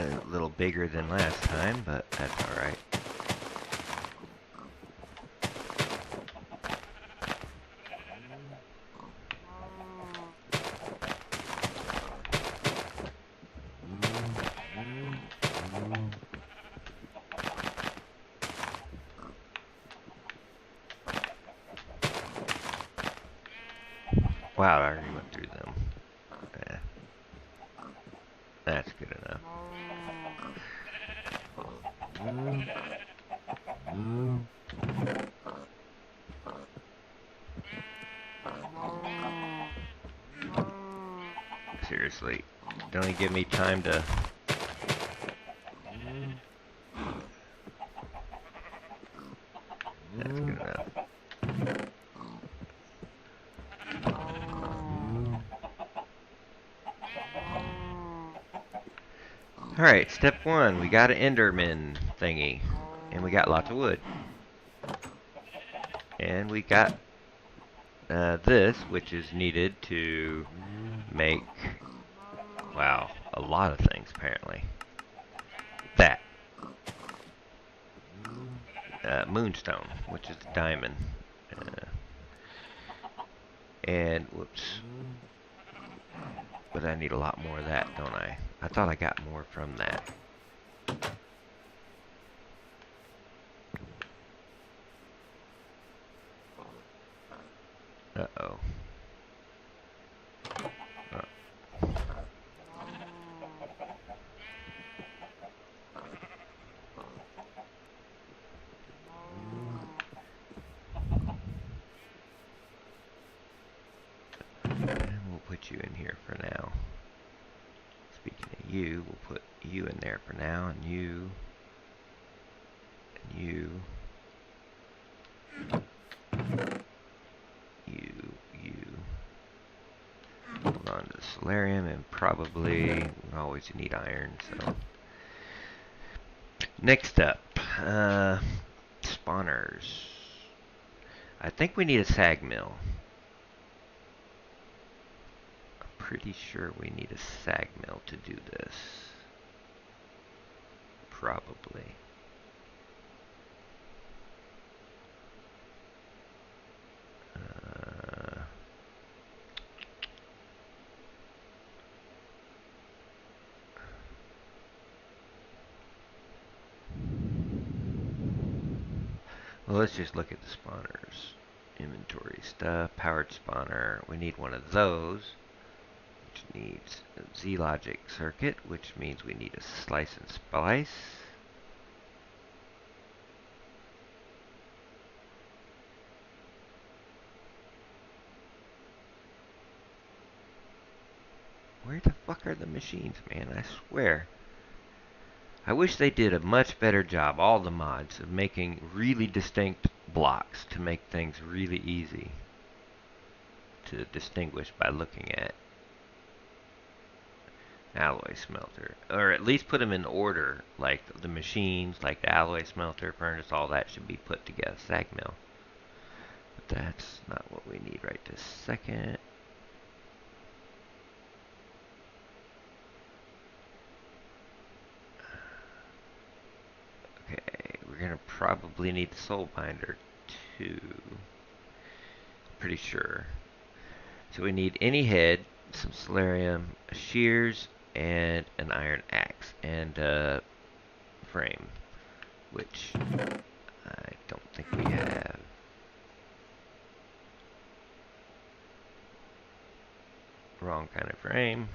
A little bigger than last time, but that's alright. Wow, I already went through them. Yeah. That's good enough. Seriously, don't even give me time to... That's good enough. Alright, step one. We got an Enderman thingy. And we got lots of wood. And we got this, which is needed to make... Wow, a lot of things, apparently. That. Moonstone, which is the diamond. And, whoops. But I need a lot more of that, don't I? I thought I got more from that. Uh-oh. And we'll put you in here for now. Speaking of you, we'll put you in there for now, and you, and you, you. Hold on to the solarium, and probably we always need iron. So next up, spawners. I think we need a sag mill. I'm pretty sure we need a sag mill to do this. Probably. Well, let's just look at the spawners. Inventory stuff, powered spawner. We need one of those, which needs a Z-logic circuit, which means we need a slice and splice. Where the fuck are the machines, man? I swear. I wish they did a much better job, all the mods, of making really distinct blocks to make things really easy to distinguish by looking at. Alloy smelter. Or at least put them in order, like the machines, like the alloy smelter, furnace, all that should be put together. Sag mill. But that's not what we need right this second. Okay, we're gonna probably need the soul binder too. Pretty sure. So we need any head, some solarium, shears, and an iron axe, and a frame, which I don't think we have. Wrong kind of frame.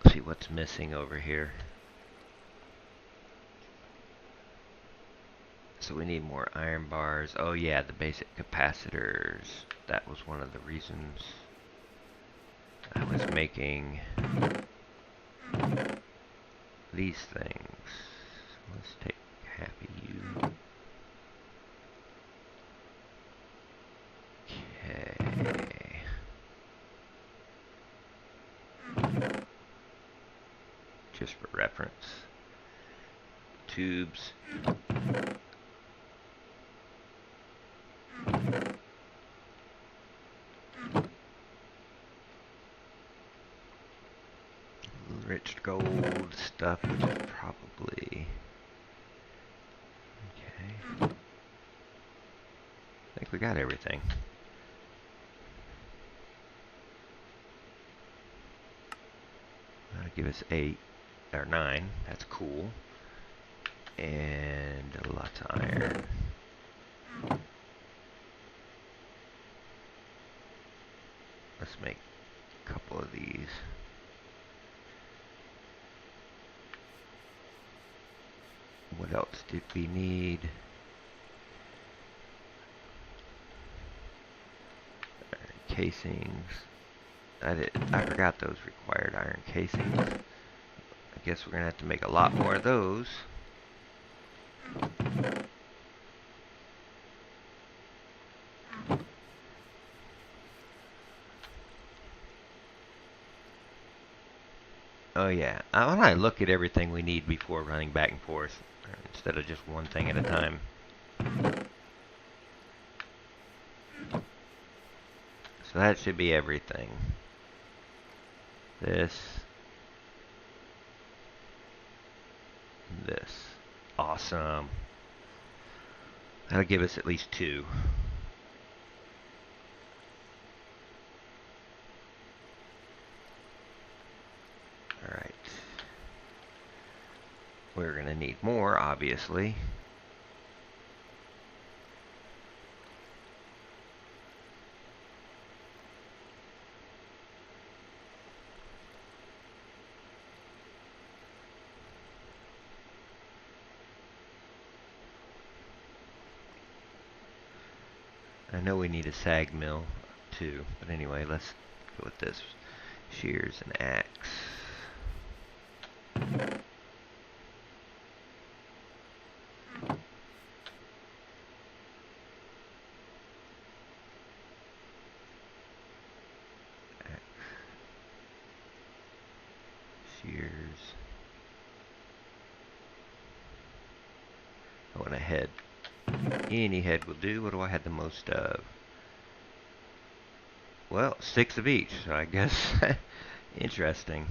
Let's see what's missing over here. So we need more iron bars. Oh yeah, the basic capacitors. That was one of the reasons I was making these things. Let's take half of you. Okay. Just for reference. Tubes. Rich gold stuff, which is probably... Okay. I think we got everything. That'll give us 8, or 9. That's cool. And lots of iron. Let's make a couple of these. What else did we need? Iron casings. I forgot those required iron casings. I guess we're gonna have to make a lot more of those. Oh yeah, I want to look at everything we need before running back and forth, instead of just one thing at a time. So that should be everything. This. This. Awesome. That'll give us at least 2. Alright. We're going to need more, obviously. I know we need a sag mill too, but anyway, let's go with this. Shears and axe. Shears. I want a head. Any head will do. What do I have the most of? Well, 6 of each, so I guess interesting.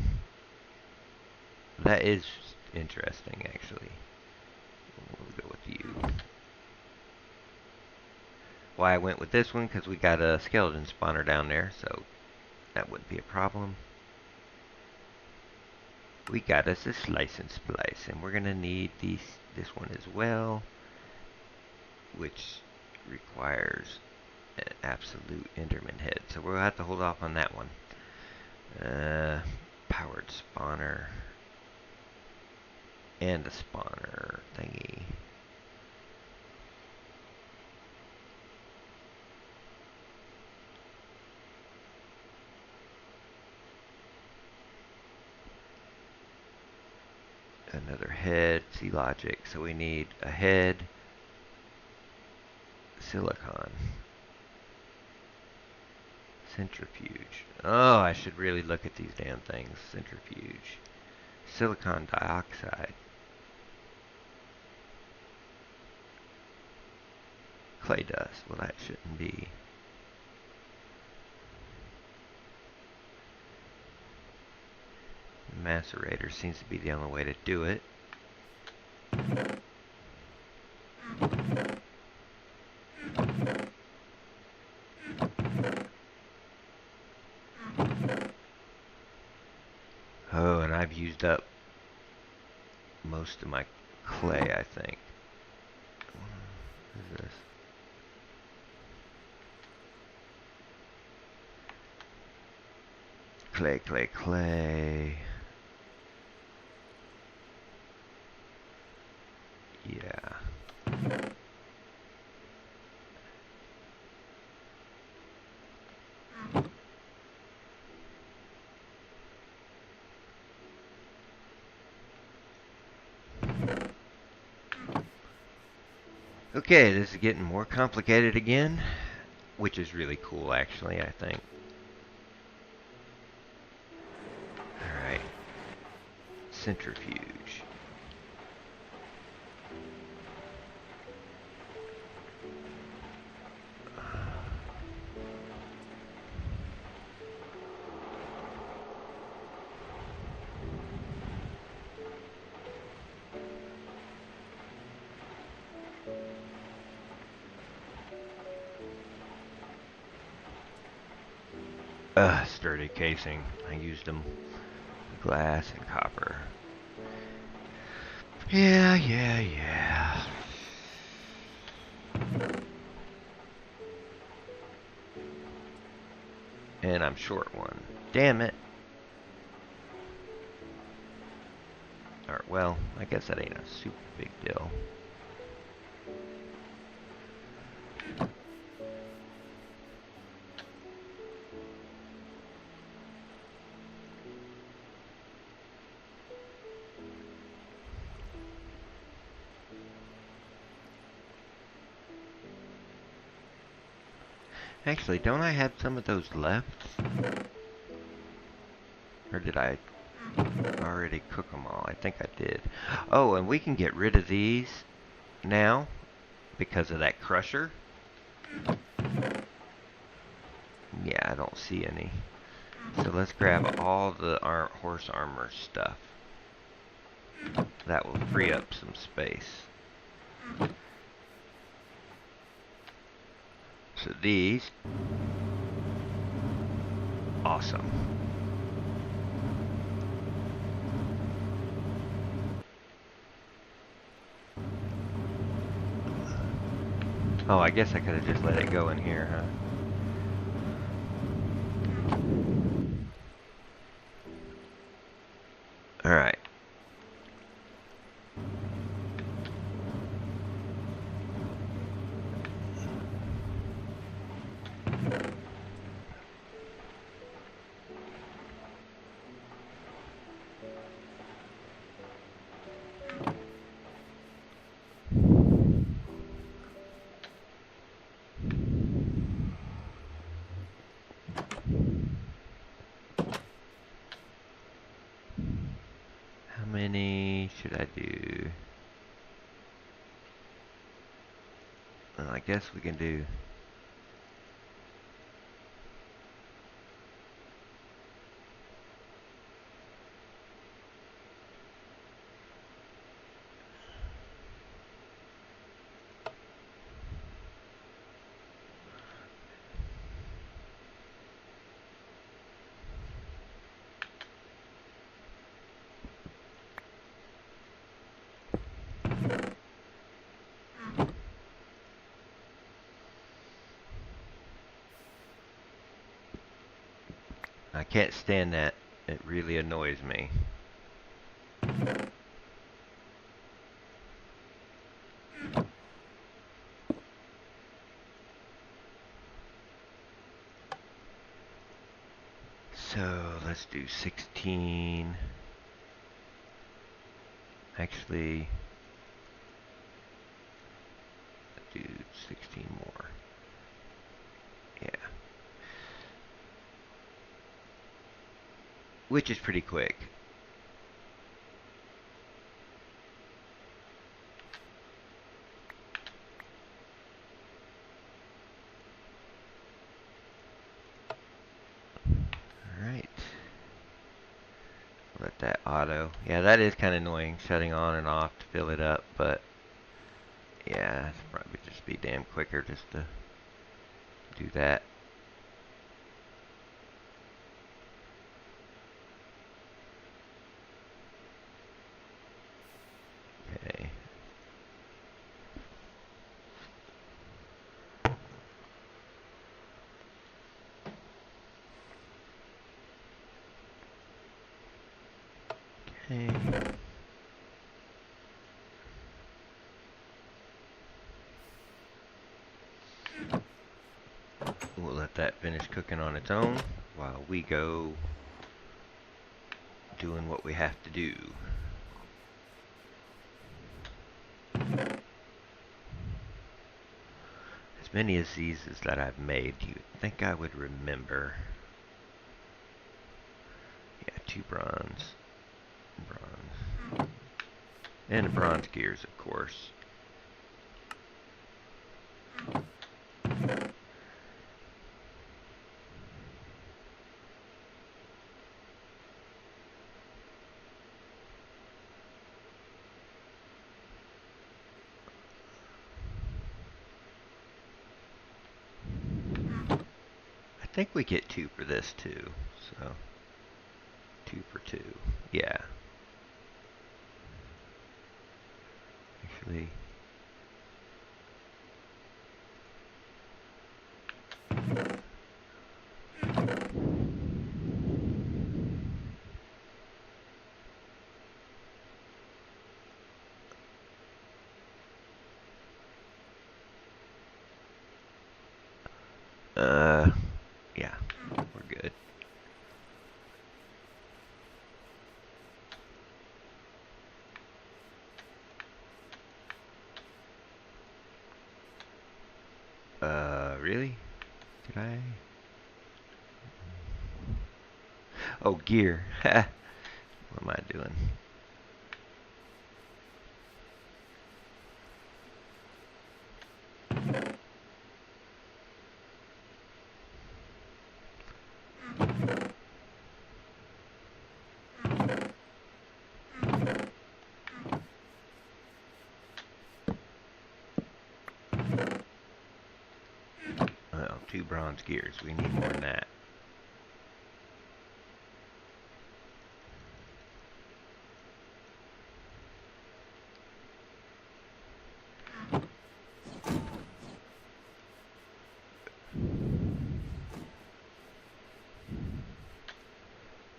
That is interesting, actually. We'll go with you. Why I went with this one, because we got a skeleton spawner down there, so that wouldn't be a problem. We got us a slice and splice, and we're going to need this one as well, which requires an absolute Enderman head. So we'll have to hold off on that one. Powered spawner. And a spawner thingy. Another head, see logic. So we need a head, silicon, centrifuge. Oh, I should really look at these damn things. Centrifuge, silicon dioxide, clay dust. Well, that shouldn't be. Macerator seems to be the only way to do it. Oh, and I've used up most of my clay, I think. What is this? Clay, clay, clay. Yeah. Okay, this is getting more complicated again, which is really cool, actually, I think. Alright. Centrifuge. Sturdy casing. I used them. Glass and copper. Yeah. And I'm short one. Damn it. Alright, well, I guess that ain't a super big deal. Actually, don't I have some of those left? Or did I already cook them all? I think I did. Oh, and we can get rid of these now because of that crusher. Yeah, I don't see any. So let's grab all the horse armor stuff. That will free up some space. So these, awesome. Oh, I guess I could have just let it go in here, huh? Alright. How many should I do? Well, I guess we can do... I can't stand that. It really annoys me. So let's do 16. Actually, let's do 16 more. Yeah. Which is pretty quick. Alright. Let that auto. Yeah, that is kind of annoying, shutting on and off to fill it up, but yeah, it's probably just be damn quicker just to do that. Okay. Okay. We'll let that finish cooking on its own while we go doing what we have to do. As many of these as that I've made, you'd think I would remember. Yeah, 2 bronze. And the bronze gears, of course. I think we get 2 for this too, so 2 for 2. Yeah. Actually, yeah, we're good. Really? Did I? Oh, gear. What am I doing? 2 bronze gears. We need more than that.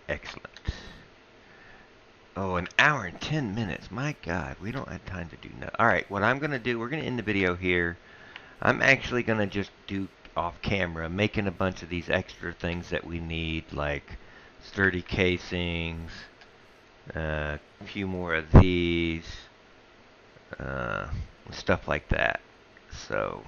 Excellent. Oh, an hour and 10 minutes. My God, we don't have time to do nothing. Alright, what I'm going to do, we're going to end the video here. I'm actually going to just do off camera, making a bunch of these extra things that we need, like sturdy casings, a few more of these, stuff like that. So,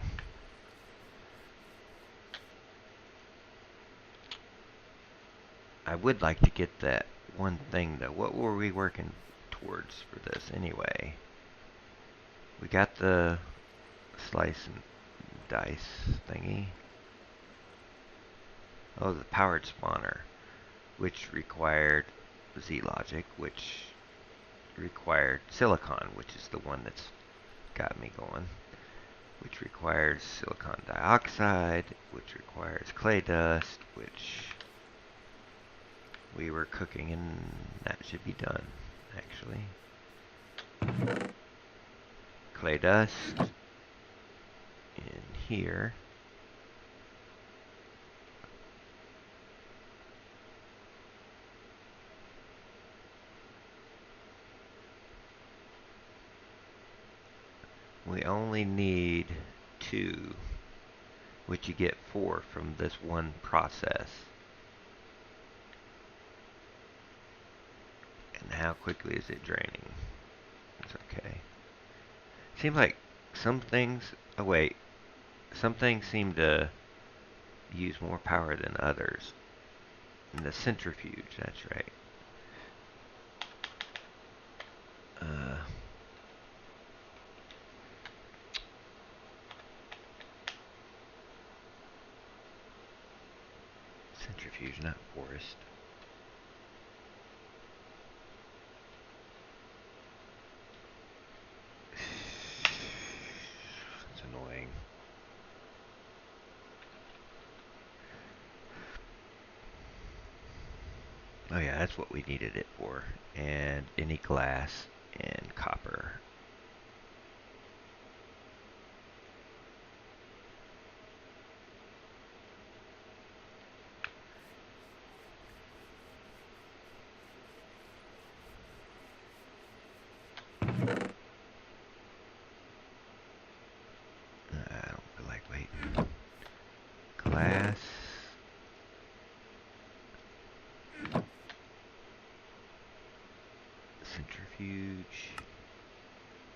I would like to get that one thing though. What were we working towards for this anyway? We got the slice and dice thingy. Oh, the powered spawner, which required Z-Logic, which required silicon, which is the one that's got me going, which requires silicon dioxide, which requires clay dust, which we were cooking, and that should be done, actually. Clay dust in here. We only need 2, which you get 4 from this one process. And how quickly is it draining? It's okay. Seems like some things, oh wait, some things seem to use more power than others. And the centrifuge, that's right. Centrifuge, not forest. It's annoying. Oh yeah, that's what we needed it for. And any glass and copper. I don't feel like waiting. Glass. Centrifuge.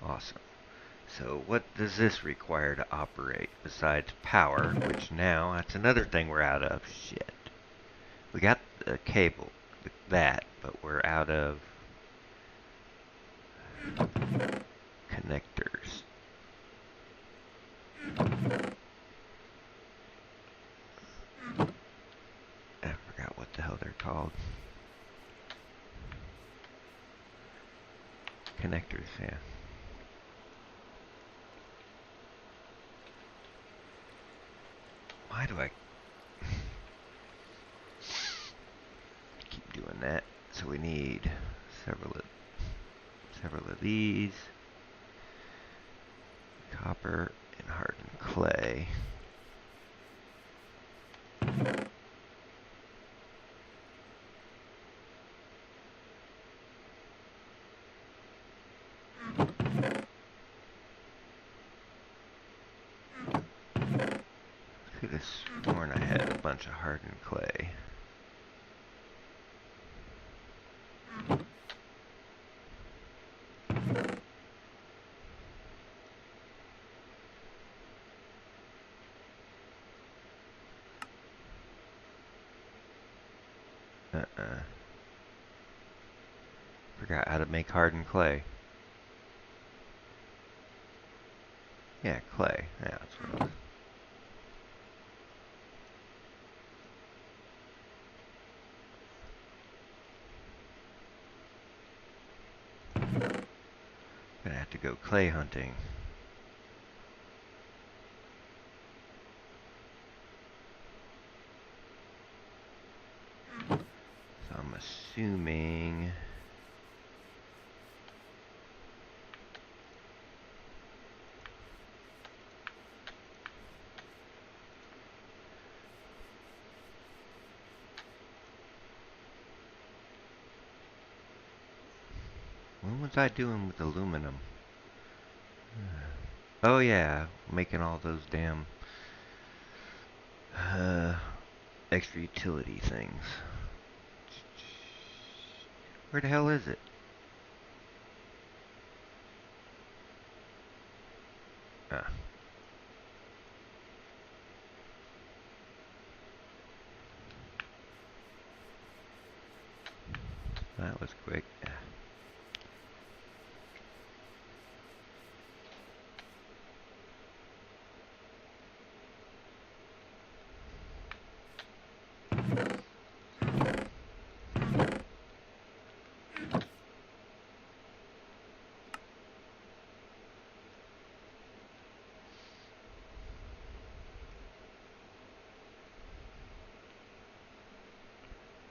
Awesome. So what does this require to operate besides power, which now, that's another thing we're out of. Shit. We got the cable, that, but we're out of connectors. I forgot what the hell they're called. Connectors, yeah. Why do I keep doing that? So we need several of these. Copper and hardened clay. Could have sworn I had a bunch of hardened clay. Forgot how to make hardened clay. Yeah, clay. Yeah, that's what it was. Gonna have to go clay hunting. assuming... What was I doing with aluminum? Oh yeah, making all those damn extra utility things. Where the hell is it? Ah. That was quick.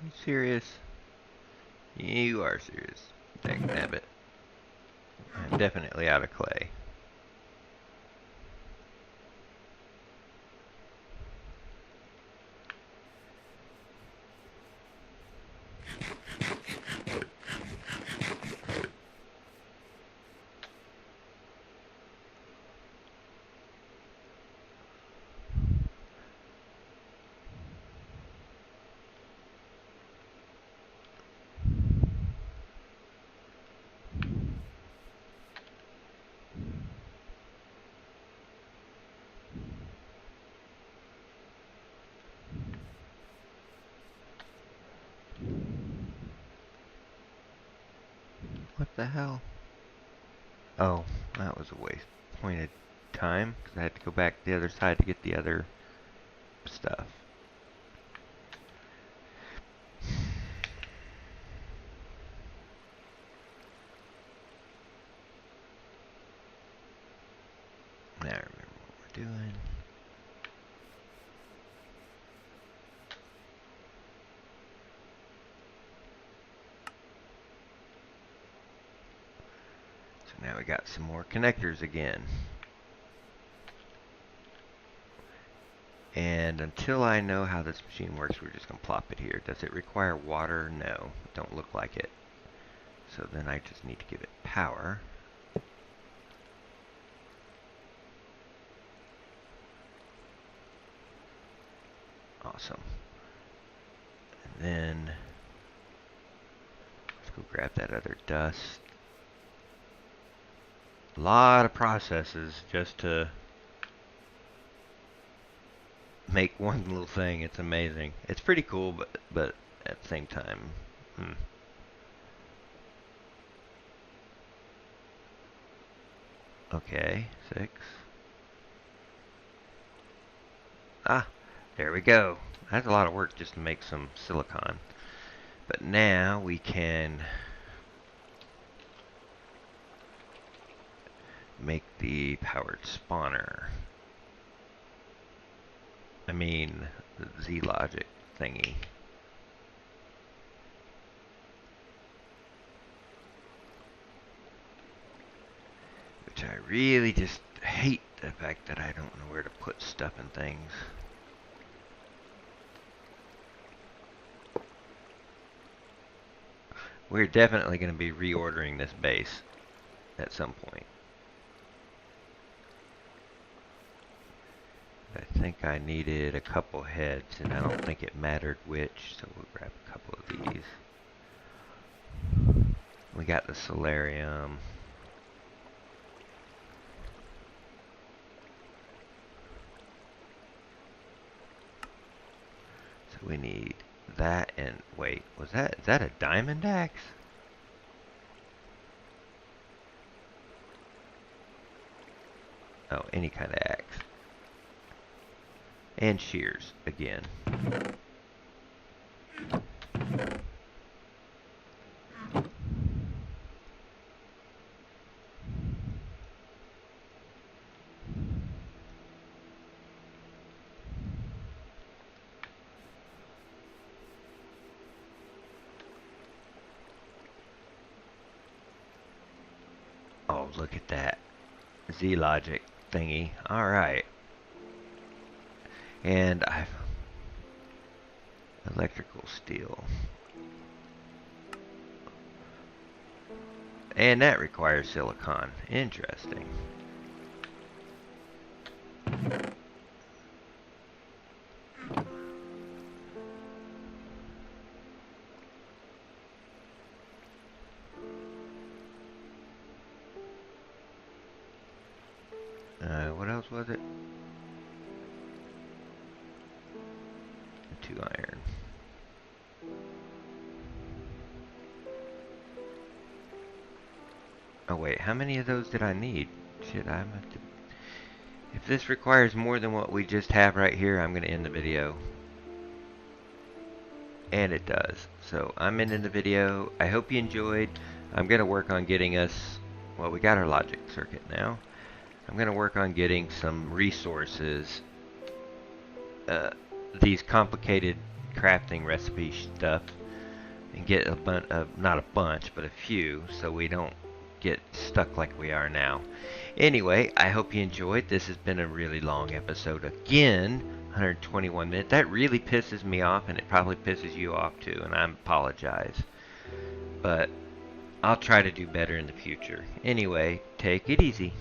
You serious? You are serious. Dangnabbit. I'm definitely out of clay. What the hell? Oh, that was a waste. Pointed time, because I had to go back to the other side to get the other stuff. Now I remember what we're doing. So now we got some more connectors again. And until I know how this machine works, we're just going to plop it here. Does it require water? No, it don't look like it. So then I just need to give it power. Awesome. And then let's go grab that other dust. A lot of processes just to make one little thing. It's amazing. It's pretty cool, but at the same time, Okay, 6. Ah, there we go. That's a lot of work just to make some silicon. But now we can make the powered spawner. I mean, the Z-logic thingy. Which I really just hate the fact that I don't know where to put stuff and things. We're definitely going to be reordering this base at some point. I think I needed a couple heads, and I don't think it mattered which, so we'll grab a couple of these. We got the solarium. So we need that, and wait, is that a diamond axe? Oh, any kind of axe. And shears again. Oh, look at that. Z-Logic thingy. Alright. And I've... electrical steel. And that requires silicon. Interesting. What else was it? 2 iron. Oh wait, how many of those did I need? Shit, I'm have to... If this requires more than what we just have right here, I'm going to end the video. And it does. So I'm ending the video. I hope you enjoyed. I'm going to work on getting us... Well, we got our logic circuit now. I'm going to work on getting some resources. These complicated crafting recipe stuff. And get a bunch of... Not a bunch, but a few. So we don't get stuck like we are now. Anyway, I hope you enjoyed. This has been a really long episode again. 121 minutes. That really pisses me off, and it probably pisses you off too, and I apologize. But I'll try to do better in the future. Anyway, take it easy.